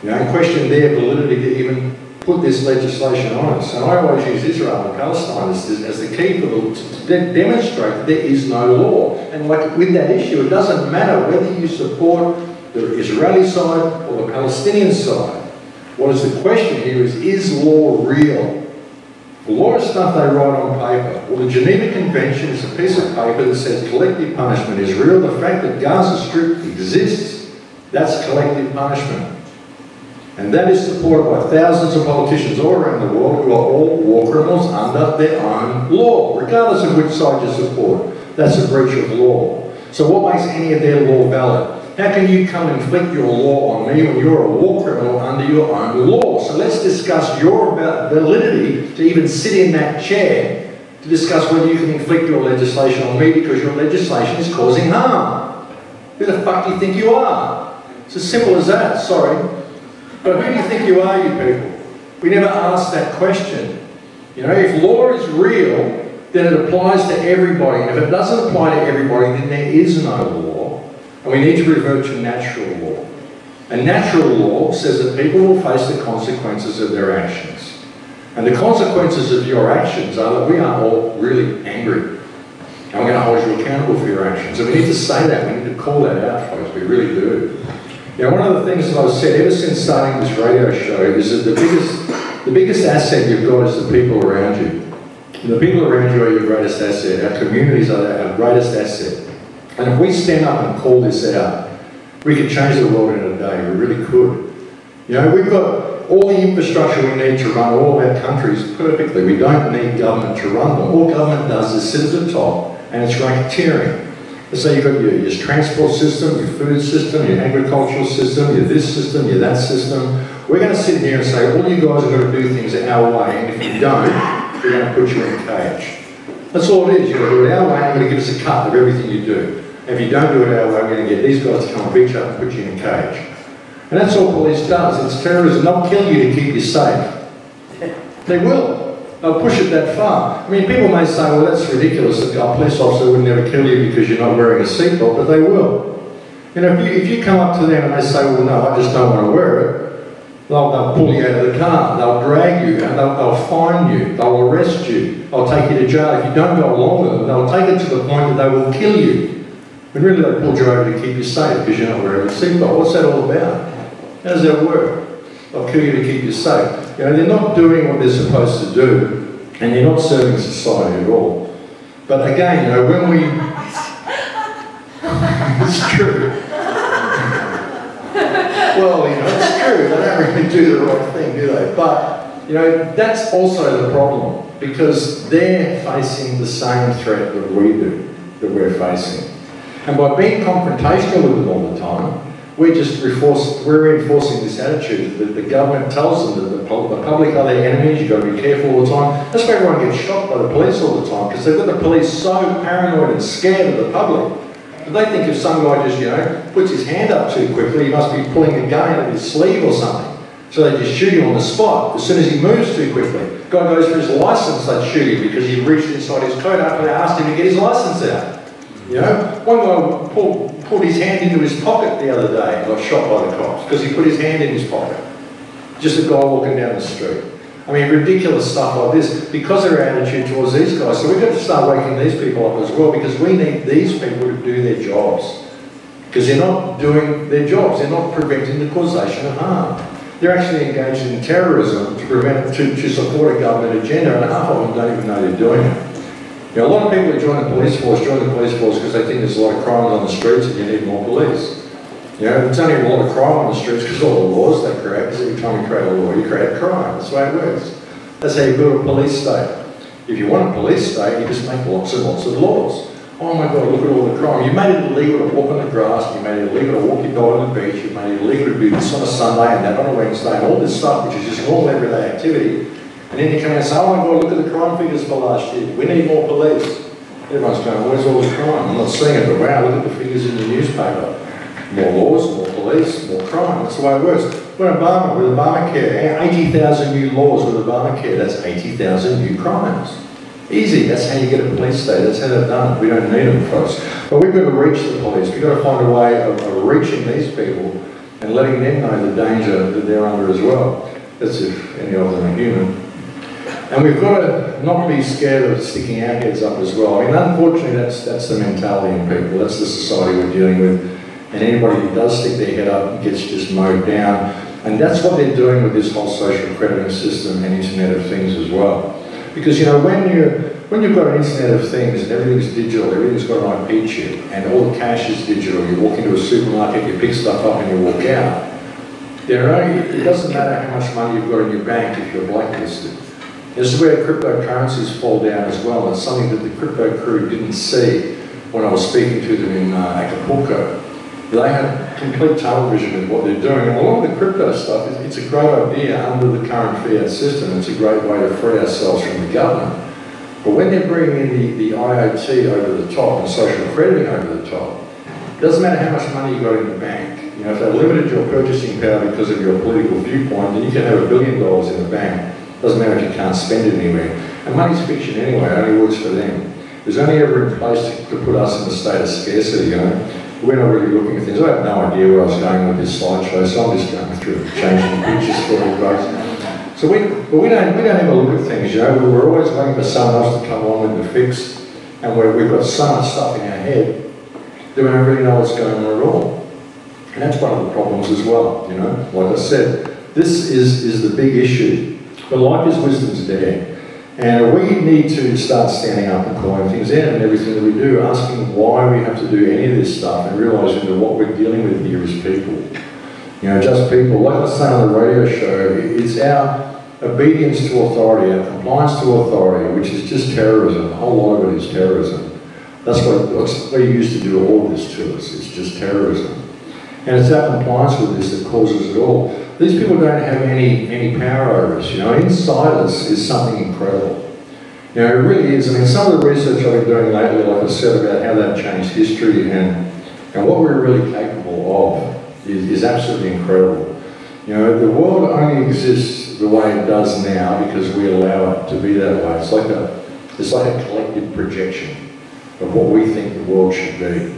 You know, and question their validity to even put this legislation on us. And I always use Israel and Palestine as the key for to demonstrate that there is no law. And like with that issue, it doesn't matter whether you support the Israeli side or the Palestinian side. What is the question here is law real? The law is stuff they write on paper. Well, the Geneva Convention is a piece of paper that says collective punishment is real. The fact that Gaza Strip exists, that's collective punishment. And that is supported by thousands of politicians all around the world who are all war criminals under their own law, regardless of which side you support. That's a breach of law. So what makes any of their law valid? How can you come and inflict your law on me when you're a war criminal under your own law? So let's discuss your validity to even sit in that chair to discuss whether you can inflict your legislation on me because your legislation is causing harm. Who the fuck do you think you are? It's as simple as that, sorry. But who do you think you are, you people? We never ask that question. You know, if law is real, then it applies to everybody. And if it doesn't apply to everybody, then there is no law. And we need to revert to natural law. And natural law says that people will face the consequences of their actions. And the consequences of your actions are that we are all really angry. And we're going to hold you accountable for your actions. And we need to say that. We need to call that out, folks. We really do. You know, one of the things that I've said ever since starting this radio show is that the biggest asset you've got is the people around you. And the people around you are your greatest asset. Our communities are our greatest asset. And if we stand up and call this out, we could change the world in a day. We really could. You know, we've got all the infrastructure we need to run all of our countries perfectly. We don't need government to run them. All government does is sit at the top and it's racketeering. So you've got your transport system, your food system, your agricultural system, your this system, your that system. We're going to sit here and say, all you guys are going to do things our way, and if you don't, we're going to put you in a cage. That's all it is. You're going to do it our way, and you're going to give us a cut of everything you do. And if you don't do it our way, we're going to get these guys to come and beat you up and put you in a cage. And that's all police does. It's terrorism. They'll kill you to keep you safe. They will. They'll push it that far. I mean, people may say, well, that's ridiculous. A police officer would never kill you because you're not wearing a seatbelt, but they will. You know, if you come up to them and they say, well, no, I just don't want to wear it, they'll pull you out of the car, they'll drag you, and they'll fine you, they'll arrest you, they'll take you to jail. If you don't go along with them, they'll take it to the point that they will kill you. When really they pulled you over to keep you safe because you're not wearing a seatbelt. What's that all about? How does that work? They'll kill you to keep you safe. You know, they're not doing what they're supposed to do, and they're not serving society at all. But again, you know, when we... it's true. Well, you know, it's true. They don't really do the right thing, do they? But, you know, that's also the problem, because they're facing the same threat that we do, that we're facing. And by being confrontational with them all the time, we're reinforcing this attitude that the government tells them that the public are their enemies, you've got to be careful all the time. That's why everyone gets shot by the police all the time, because they've got the police so paranoid and scared of the public. But they think if some guy just, you know, puts his hand up too quickly, he must be pulling a gun out of his sleeve or something. So they just shoot him on the spot as soon as he moves too quickly. Guy goes for his license, they'd shoot him because he reached inside his coat after they asked him to get his license out. You know, one guy pulled his hand into his pocket the other day and got shot by the cops because he put his hand in his pocket. Just a guy walking down the street. I mean, ridiculous stuff like this because of our attitude towards these guys. So we've got to start waking these people up as well, because we need these people to do their jobs. Because they're not doing their jobs. They're not preventing the causation of harm. they're actually engaged in terrorism to support a government agenda, and half of them don't even know they're doing it. You know, a lot of people who join the police force because they think there's a lot of crime on the streets and you need more police. You know, there's only a lot of crime on the streets because all the laws they create, because every time you create a law, you create crime. That's the way it works. That's how you build a police state. If you want a police state, you just make lots and lots of laws. Oh my God, look at all the crime. You made it illegal to walk on the grass, you made it illegal to walk your dog on the beach, you made it illegal to do this on a Sunday and that on a Wednesday, and all this stuff, which is just normal everyday activity. And then you come in and say, oh my God, look at the crime figures for last year. We need more police. Everyone's going, where's all the crime? I'm not seeing it, but wow, look at the figures in the newspaper. More laws, more police, more crime. That's the way it works. With Obamacare, 80,000 new laws with Obamacare, that's 80,000 new crimes. Easy, that's how you get a police state, that's how they've done it. We don't need them, folks. But we've got to reach the police. We've got to find a way of reaching these people and letting them know the danger that they're under as well. That's if any of them are human. And we've got to not be scared of sticking our heads up as well. I mean, unfortunately, that's the mentality in people. That's the society we're dealing with. And anybody who does stick their head up gets just mowed down. And that's what they're doing with this whole social crediting system and Internet of Things as well. Because, you know, when you've got an Internet of Things and everything's digital, everything's got an IP chip, and all the cash is digital, you walk into a supermarket, you pick stuff up and you walk out, it doesn't matter how much money you've got in your bank if you're blacklisted. This is where cryptocurrencies fall down as well. It's something that the crypto crew didn't see when I was speaking to them in Acapulco. They had complete tunnel vision of what they're doing. And a lot of the crypto stuff, it's a great idea under the current fiat system. It's a great way to free ourselves from the government. But when they're bringing in the IoT over the top and social crediting over the top, it doesn't matter how much money you got in the bank. You know, if they limited your purchasing power because of your political viewpoint, then you can have $1 billion in the bank. Doesn't matter if you can't spend it anywhere. And money's fiction anyway, it only works for them. There's only ever in place to put us in a state of scarcity, you know. We're not really looking at things. I have no idea where I was going with this slideshow, so I'm just going through changing the pictures for you guys. So we don't ever look at things, you know. We're always waiting for someone else to come along with the fix, and we've got so much stuff in our head that we don't really know what's going on at all. And that's one of the problems as well, you know. Like I said, this is the big issue. But life is wisdom's dare. And we need to start standing up and calling things out and everything that we do, asking why we have to do any of this stuff and realising that what we're dealing with here is people. You know, just people. Like I say on the radio show, it's our obedience to authority, our compliance to authority, which is just terrorism. The whole lot of it is terrorism. That's what they used to do all of this to us. It's just terrorism. And it's our compliance with this that causes it all. These people don't have any power over us, you know. Inside us is something incredible. You know, it really is. I mean, some of the research I've been doing lately, like I said, about how that changed history and what we're really capable of is absolutely incredible. You know, the world only exists the way it does now because we allow it to be that way. It's like a collective projection of what we think the world should be.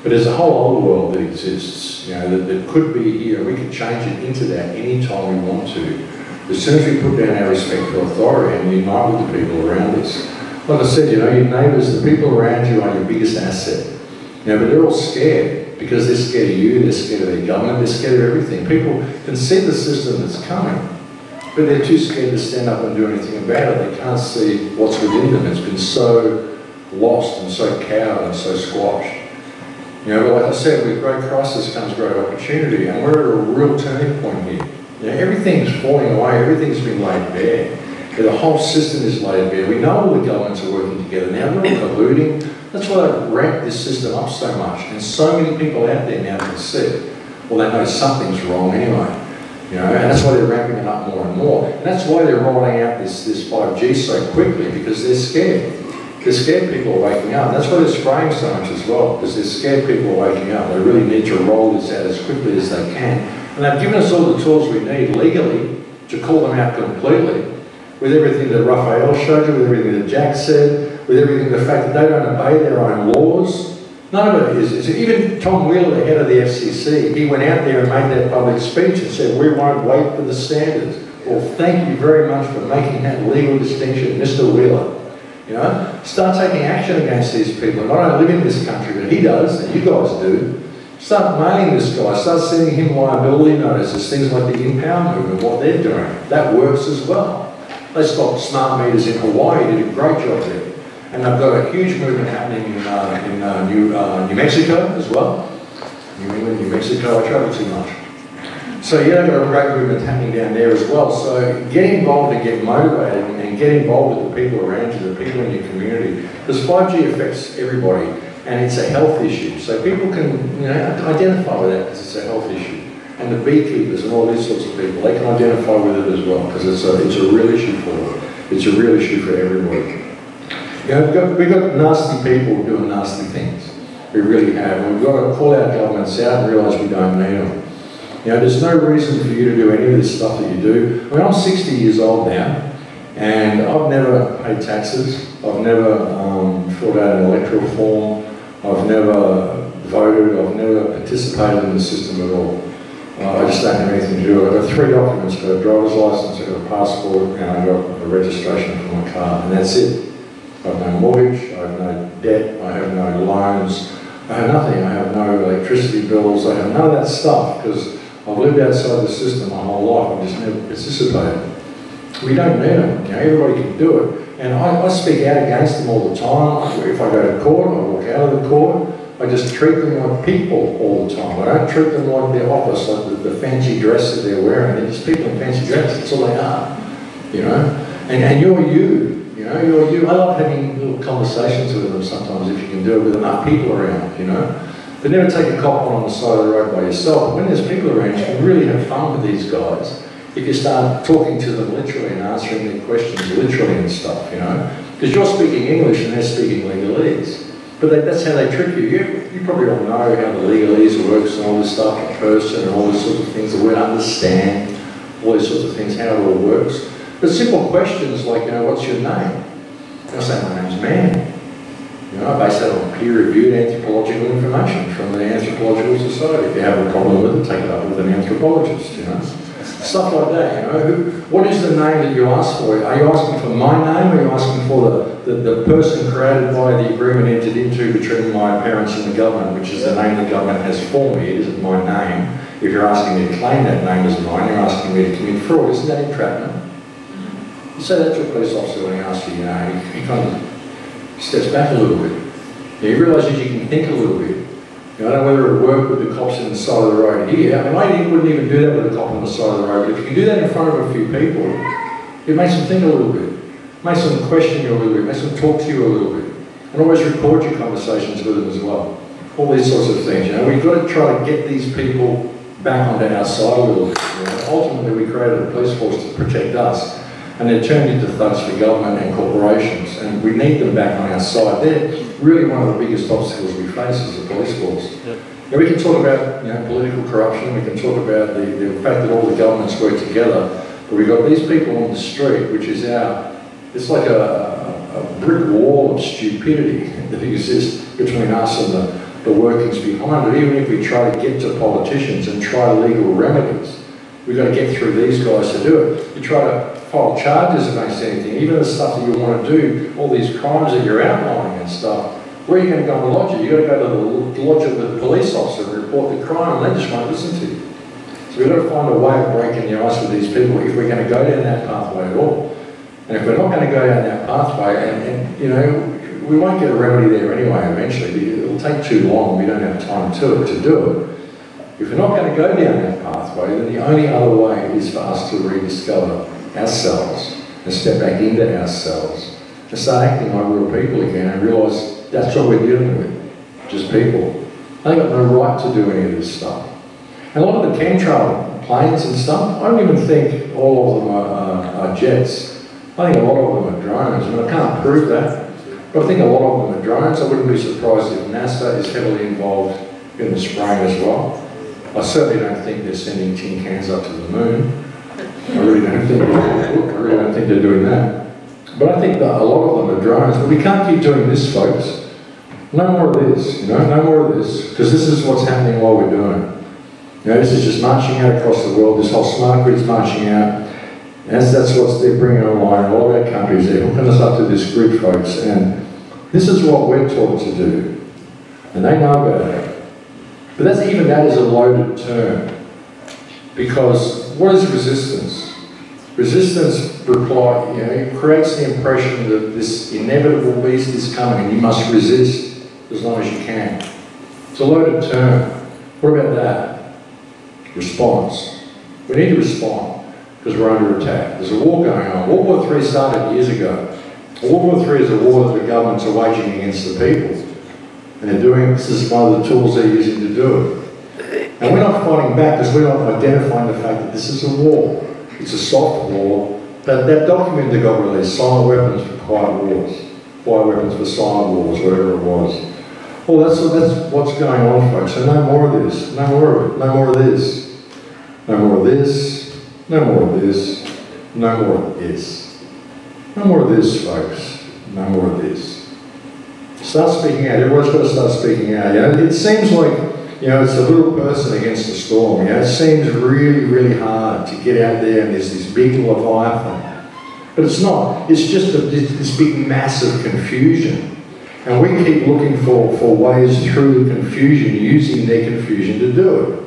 But there's a whole other world that exists, you know, that could be here. We can change it into that any time we want to. As soon as we put down our respect for authority and unite with the people around us. Like I said, you know, your neighbours, the people around you are your biggest asset. You know, but they're all scared because they're scared of you, they're scared of their government, they're scared of everything. People can see the system that's coming, but they're too scared to stand up and do anything about it. They can't see what's within them. It's been so lost and so cowed and so squashed. You know, but like I said, with great crisis comes great opportunity, and we're at a real turning point here. You know, everything's falling away, everything's been laid bare. The whole system is laid bare. We know all the governments are working together now, they're all colluding. That's why they've ramped this system up so much, and so many people out there now can see it. Well, they know something's wrong anyway. You know, and that's why they're ramping it up more and more. And that's why they're rolling out this 5G so quickly, because they're scared. They're scared people are waking up. That's why they're spraying so much as well, because they're scared people are waking up. They really need to roll this out as quickly as they can. And they've given us all the tools we need legally to call them out completely, with everything that Raphael showed you, with everything that Jack said, with everything, the fact that they don't obey their own laws. None of it is. Even Tom Wheeler, the head of the FCC, he went out there and made that public speech and said, we won't wait for the standards. Well, thank you very much for making that legal distinction, Mr. Wheeler. You know, start taking action against these people. And I don't live in this country, but he does, and you guys do. Start mailing this guy, start sending him liability notices, things like the impound movement, what they're doing. That works as well. They stopped smart meters in Hawaii, did a great job there. And they've got a huge movement happening in New Mexico as well. New England, New Mexico, I travel too much. So yeah, they've got a great movement happening down there as well. So get involved and get motivated and get involved with the people around you, the people in your community. Because 5G affects everybody and it's a health issue. So people can identify with that because it's a health issue. And the beekeepers and all these sorts of people, they can identify with it as well because it's a real issue for them. It's a real issue for everybody. We've got nasty people doing nasty things. We really have. And we've got to call our governments out and realise we don't need them. There's no reason for you to do any of this stuff that you do. I mean, I'm 60 years old now, and I've never paid taxes. I've never filled out an electoral form. I've never voted. I've never participated in the system at all. I just don't have anything to do. I've got 3 documents. I've got a driver's license, I've got a passport, and I've got a registration for my car, and that's it. I have no mortgage, I have no debt, I have no loans, I have nothing. I have no electricity bills, I have none of that stuff because I've lived outside the system my whole life. I've just never participated. We don't need them. Everybody can do it. And I speak out against them all the time. If I go to court, I walk out of the court. I just treat them like people all the time. I don't treat them like their office, like the fancy dress that they're wearing. They're just people in fancy dress. That's all they are. And you're you. You're you. I love having little conversations with them sometimes if you can do it with enough people around, But never take a cop on the side of the road by yourself. But when there's people around, you can really have fun with these guys if you start talking to them literally and answering their questions literally and stuff, Because you're speaking English and they're speaking legalese. But that's how they trick you. You probably all know how the legalese works and all this stuff, a person and all these sorts of things, the word understand, all these sorts of things, how it all works. But simple questions like, what's your name? They'll say, my name's Man. I base that on peer-reviewed anthropological information from the Anthropological Society. If you have a problem with it, take it up with an anthropologist, Stuff like that, What is the name that you ask for? Are you asking for my name, or are you asking for the person created by the agreement entered into between my parents and the government, which is the name the government has for me? It isn't my name. If you're asking me to claim that name as mine, you're asking me to commit fraud. Isn't that entrapment? You say that to a police officer when he asks you, he kind of steps back a little bit. You realise that you can think a little bit. I don't know whether it would work with the cops on the side of the road here. I mean, I wouldn't even do that with a cop on the side of the road. But if you can do that in front of a few people, it makes them think a little bit. It makes them question you a little bit. It makes them talk to you a little bit. And always record your conversations with them as well. All these sorts of things. We've got to try to get these people back onto our side a little bit. Ultimately, we created a police force to protect us. And they're turned into thugs for government and corporations, and we need them back on our side. They're really one of the biggest obstacles we face as a police force. Yep. We can talk about political corruption, we can talk about the fact that all the governments work together, but we've got these people on the street, which is it's like a brick wall of stupidity that exists between us and the workings behind it. Even if we try to get to politicians and try legal remedies, we've got to get through these guys to do it. You try to file charges against anything, even the stuff that you want to do, all these crimes that you're outlining and stuff, where are you going to go and lodge it? You've got to go to the lodge of the police officer and report the crime, and they just won't listen to you. So we've got to find a way of breaking the ice with these people if we're going to go down that pathway at all. And if we're not going to go down that pathway, and we won't get a remedy there anyway eventually. It'll take too long, we don't have time to do it. If we're not going to go down that pathway, then the only other way is for us to rediscover ourselves and step back into ourselves and start acting like real people again and realise that's what we're dealing with, just people. They've got no right to do any of this stuff. And a lot of the chemtrail planes and stuff, I don't even think all of them are jets. I think a lot of them are drones. I mean, I can't prove that, but I think a lot of them are drones. I wouldn't be surprised if NASA is heavily involved in the spraying as well. I certainly don't think they're sending tin cans up to the moon. I really don't think they're doing that. But I think that a lot of them are drones. But we can't keep doing this, folks. No more of this, no more of this, because this is what's happening while we're doing it. This is just marching out across the world. This whole smart grid's marching out. That's what they're bringing online in all of our countries. They're hooking us up to this grid, folks. And this is what we're taught to do. And they know about it. But that is a loaded term. Because what is resistance? Resistance creates the impression that this inevitable beast is coming and you must resist as long as you can. It's a loaded term. What about that? Response. We need to respond because we're under attack. There's a war going on. World War III started years ago. World War III is a war that the governments are waging against the people. And this is one of the tools they're using to do it. And we're not fighting back because we're not identifying the fact that this is a war. It's a soft war. That document that got released, Silent Weapons for Quiet Wars, Quiet Weapons for Silent Wars, whatever it was. Well, that's what's going on, folks. So no more of this, no more of it, no more of this, no more of this, no more of this, no more of this. No more of this, folks. No more of this. Start speaking out. Everyone's got to start speaking out. It seems like, it's a little person against the storm. It seems really, really hard to get out there and there's this big leviathan. But it's not. It's just this big mass of confusion. And we keep looking for ways through the confusion, using their confusion to do it.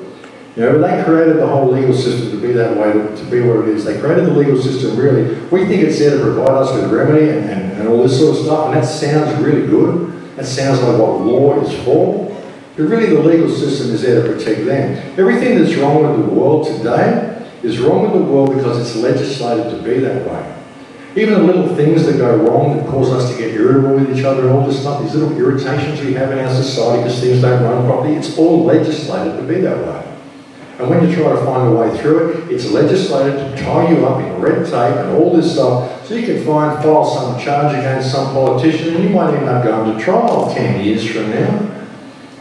But they created the whole legal system to be that way, to be what it is. They created the legal system really. We think it's there to provide us with remedy and all this sort of stuff, and that sounds really good. That sounds like what law is for. But really the legal system is there to protect them. Everything that's wrong with the world today is wrong with the world because it's legislated to be that way. Even the little things that go wrong that cause us to get irritable with each other and all this stuff, these little irritations we have in our society because things don't run properly, it's all legislated to be that way. And when you try to find a way through it, it's legislated to tie you up in red tape and all this stuff so you can file some charge against some politician and you might end up going to trial 10 years from now.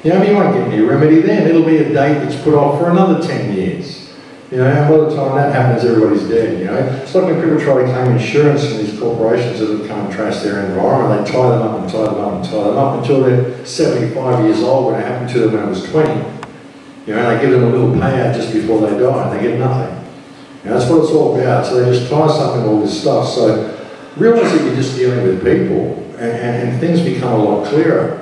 You won't get any remedy then. It'll be a date that's put off for another 10 years. And by the time that happens, everybody's dead, It's like when people try to claim insurance from these corporations that have come and trash their environment, they tie them up and tie them up and tie them up until they're 75 years old when it happened to them when it was 20. And they give them a little payout just before they die and they get nothing. That's what it's all about. So they just tie us up in all this stuff. So realise that you're just dealing with people and things become a lot clearer.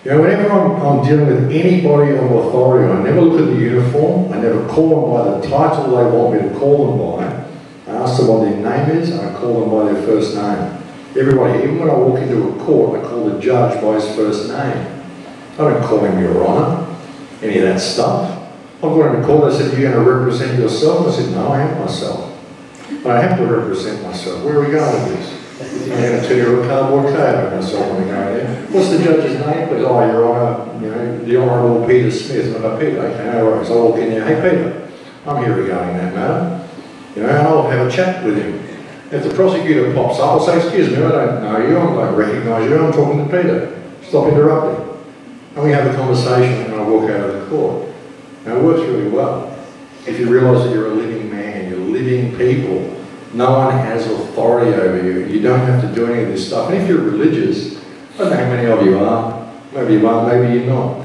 Whenever I'm dealing with anybody of authority, I never look at the uniform, I never call them by the title they want me to call them by. I ask them what their name is, and I call them by their first name. Everybody, even when I walk into a court, I call the judge by his first name. I don't call him Your Honour, any of that stuff. I've gone into court, I said, "You're going to represent yourself?" I said, "No, I am myself. But I have to represent myself. Where are we going with this? I'm going to turn you a cardboard cave myself when we go there. What's the judge's name? Please, oh, Your Honour, the Honourable Peter Smith." And I go, "Peter, okay, no worries." I'll walk in there, "Hey Peter, I'm here regarding that matter." And I'll have a chat with him. If the prosecutor pops up, I'll say, "Excuse me, I don't know you, I don't recognise you, I'm talking to Peter. Stop interrupting." And we have a conversation and I walk out of the court. Now it works really well. If you realise that you're a living man, you're living people, no one has authority over you. You don't have to do any of this stuff. And if you're religious, I don't know how many of you are. Maybe you are, maybe you're not.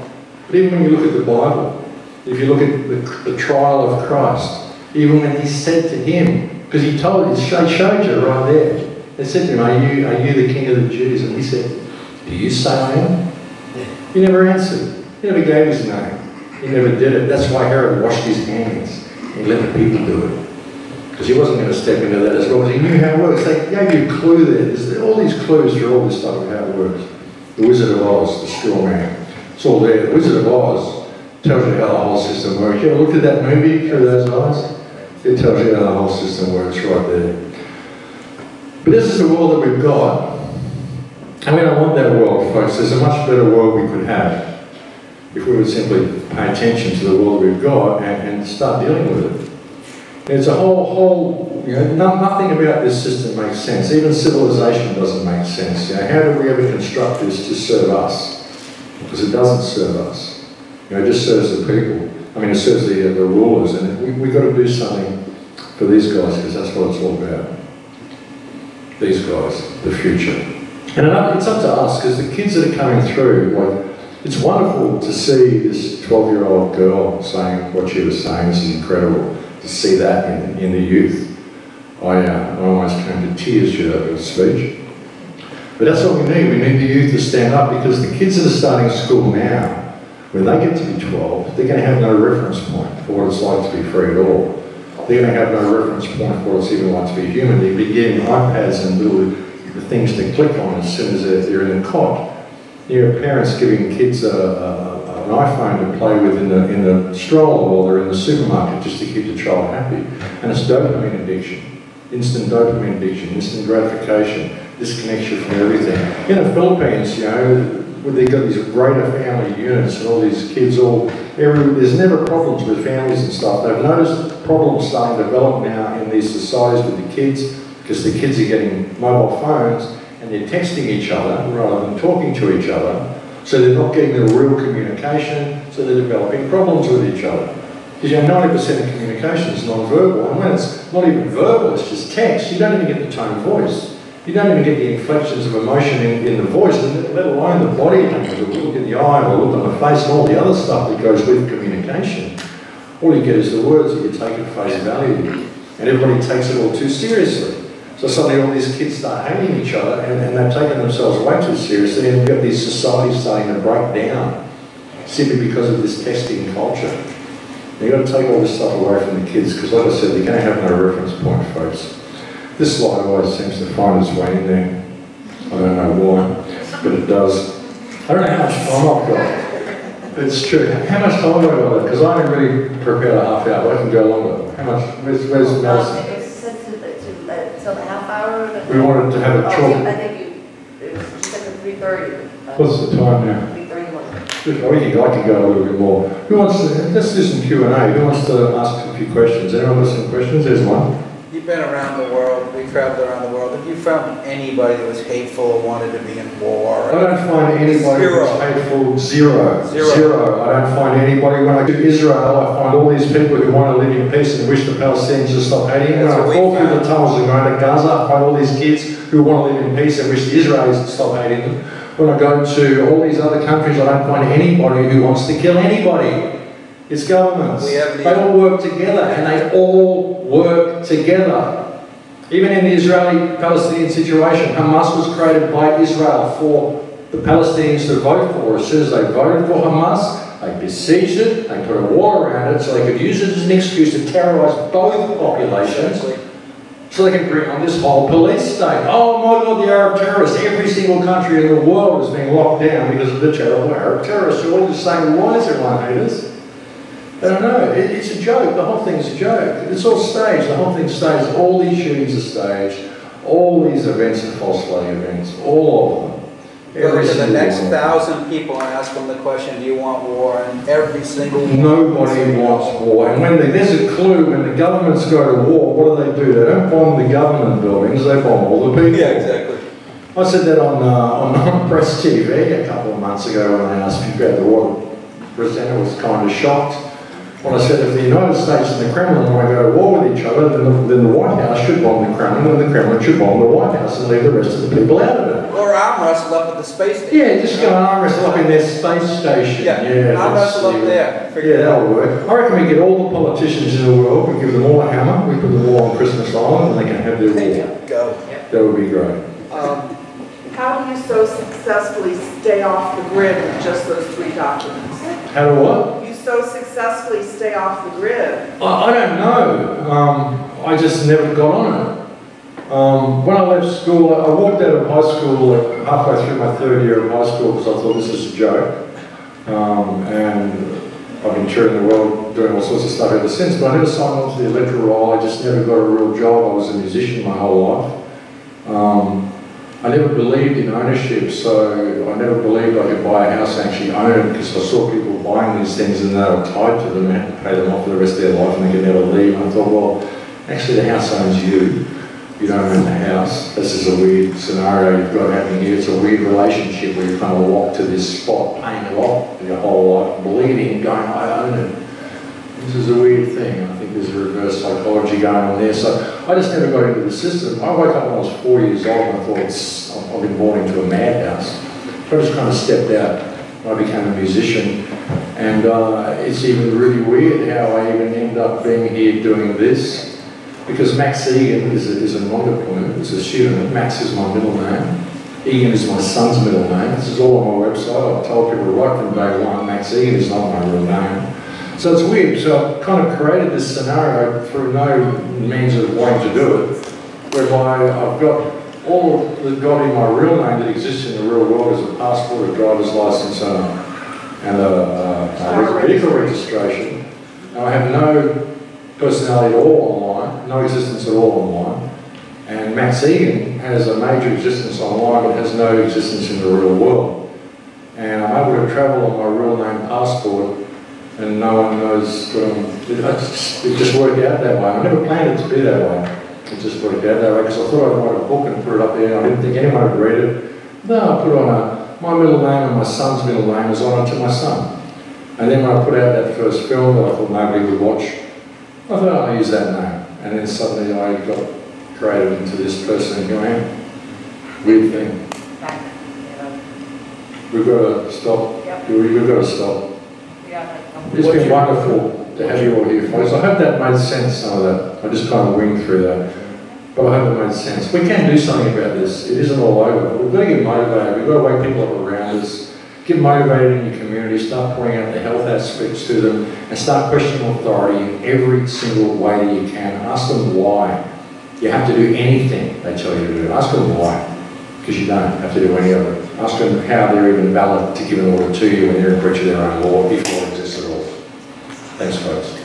But even when you look at the Bible, if you look at the trial of Christ, even when he said to him, because he showed you right there, they said to him, are you the King of the Jews? And he said, "Do you say I am?" He never answered. He never gave his name. He never did it. That's why Herod washed his hands and let the people do it. Because he wasn't going to step into that as well, because he knew how it works. They gave you a clue there. There's all these clues through all this stuff of how it works. The Wizard of Oz, the straw man. It's all there. The Wizard of Oz tells you how the whole system works. You ever looked at that movie through those eyes? It tells you how the whole system works right there. But this is the world that we've got. And we don't want that world, folks. There's a much better world we could have if we would simply pay attention to the world we've got and start dealing with it. There's a whole nothing about this system makes sense. Even civilization doesn't make sense. How did we ever construct this to serve us? Because it doesn't serve us. It just serves the people. I mean, it serves the rulers, and we've got to do something for these guys because that's what it's all about. These guys, the future. And it's up to us because the kids that are coming through, it's wonderful to see this 12-year-old girl saying what she was saying. This is incredible to see that in the youth. I almost came to tears through that little speech. But that's what we need. We need the youth to stand up because the kids that are starting school now, When they get to be 12, they're going to have no reference point for what it's like to be free at all. They're going to have no reference point for what it's even like to be human. They'll be getting iPads and little things to click on as soon as they're in a cot. You have parents giving kids an iPhone to play with in the stroller while they're in the supermarket just to keep the child happy. And it's dopamine addiction. Instant dopamine addiction, instant gratification, disconnects you from everything. In the Philippines, you know, they've got these greater family units and all these kids there's never problems with families and stuff. They've noticed problems starting to develop now in these societies with the kids because the kids are getting mobile phones and they're texting each other rather than talking to each other. So they're not getting the real communication, so they're developing problems with each other. Because you know 90% of communication is non-verbal, and when it's not even verbal, it's just text, you don't even get the tone of voice. You don't even get the inflections of emotion in the voice, and let alone the body language, or look in the eye, or look on the face, and all the other stuff that goes with communication. All you get is the words that you take at face value, and everybody takes it all too seriously. So suddenly all these kids start hating each other, and they've taken themselves way too seriously, and you've got these societies starting to break down, simply because of this testing culture. You've got to take all this stuff away from the kids, because like I said, they're going to have no reference point, folks. This slide always seems to find its way in there. I don't know why, but it does. I don't know how much time I've got. It's true. How much time have I got? Because I only really prepared a half hour. I can go longer. How much? Where's Madison? It was set till the half hour. We wanted to have a talk. I think it was set to 3:30. What's the time now? 3:31. I can go a little bit more. Who wants to? Let's do some Q&A. Who wants to ask a few questions? Anyone got some questions? There's one. You've been around the world, we traveled around the world. Have you found anybody that was hateful or wanted to be in war? I don't find anybody who's hateful. Zero. I don't find anybody. When I go to Israel, I find all these people who want to live in peace and wish the Palestinians to stop hating. When I fall through the tunnels and go into Gaza, I find all these kids who want to live in peace and wish the Israelis to stop hating them. When I go to all these other countries, I don't find anybody who wants to kill anybody. It's governments. They all work together, and they all work together. Even in the Israeli-Palestinian situation, Hamas was created by Israel for the Palestinians to vote for. As soon as they voted for Hamas, they besieged it, they put a wall around it so they could use it as an excuse to terrorise both populations, so they can bring on this whole police state. Oh my God, the Arab terrorists. Every single country in the world is being locked down because of the terrible Arab terrorists. You're all just saying, why is everyone hate us? I don't know. It's a joke. The whole thing's a joke. It's all staged. The whole thing's staged. All these shootings are staged. All these events are false flag events. All of them. Go to the next 1,000 people and ask them the question, do you want war? And every single one. Nobody wants war. And when there's a clue, when the governments go to war, what do? They don't bomb the government buildings, they bomb all the people. Yeah, exactly. I said that on Press TV a couple of months ago when I asked people about the war. The presenter was kind of shocked. When I said if the United States and the Kremlin want to go to war with each other, then the White House should bomb the Kremlin, and the Kremlin should bomb the White House and leave the rest of the people out of it. Or arm wrestle up at the space station. Yeah, just go and arm wrestle up in their space station. Yeah, arm wrestle up there. Yeah, that'll work. I reckon we get all the politicians in the world, we give them all a hammer, we put them all on Christmas Island, and they can have their war. Go. That would be great. How do you so successfully stay off the grid with just those 3 documents? How do what? You so successfully stay off the grid. I don't know. I just never got on it. When I left school, I walked out of high school like halfway through my 3rd year of high school because I thought this is a joke. And I've been touring the world doing all sorts of stuff ever since, but I never signed on to the electoral roll. I just never got a real job. I was a musician my whole life. I never believed in ownership, so I never believed I could buy a house and actually own it because I saw people buying these things and they were tied to them and had to pay them off for the rest of their life and they could never leave. And I thought, well, actually the house owns you. You don't own the house. This is a weird scenario you've got happening here. It's a weird relationship where you're kind of locked to this spot, paying it off for your whole life, believing, going, I own it. This is a weird thing. I think there's a reverse psychology going on there. So I just never got into the system. I woke up when I was 4 years old and I thought, I've been born into a madhouse. So I just kind of stepped out. I became a musician. And it's even really weird how I even ended up being here doing this. Because Max Egan is a Monda poem, it's a pseudonym. Max is my middle name. Egan is my son's middle name. This is all on my website. I've told people right from day one, Max Egan is not my real name. So it's weird. So I've kind of created this scenario through no means of wanting to do it, whereby I've got all that got in my real name that exists in the real world as a passport, a driver's license, and a vehicle registration. Now I have no personality at all online, no existence at all online. And Max Egan has a major existence online but has no existence in the real world. And I'm able to travel on my real name passport and no one knows, it just worked out that way. I never planned it to be that way. It just worked out that way because I thought I'd write a book and put it up there and I didn't think anyone would read it. No, I put on my middle name and my son's middle name is on it to my son. And then when I put out that first film that I thought nobody would watch, I thought I'll use that name. And then suddenly I got created into this person and here I am. Weird thing. We've got to stop. Yep. We've got to stop. It's been wonderful to have you all here, folks. I hope that made sense, some of that. I just kind of winged through that. But I hope it made sense. We can do something about this. It isn't all over. We've got to get motivated. We've got to wake people up around us. Get motivated in your community. Start pointing out the health aspects to them and start questioning authority in every single way that you can. Ask them why. You have to do anything they tell you to do. Ask them why. Because you don't have to do any of it. Ask them how they're even valid to give an order to you when they're in breach of their own law, if law exists at all. Thanks, folks.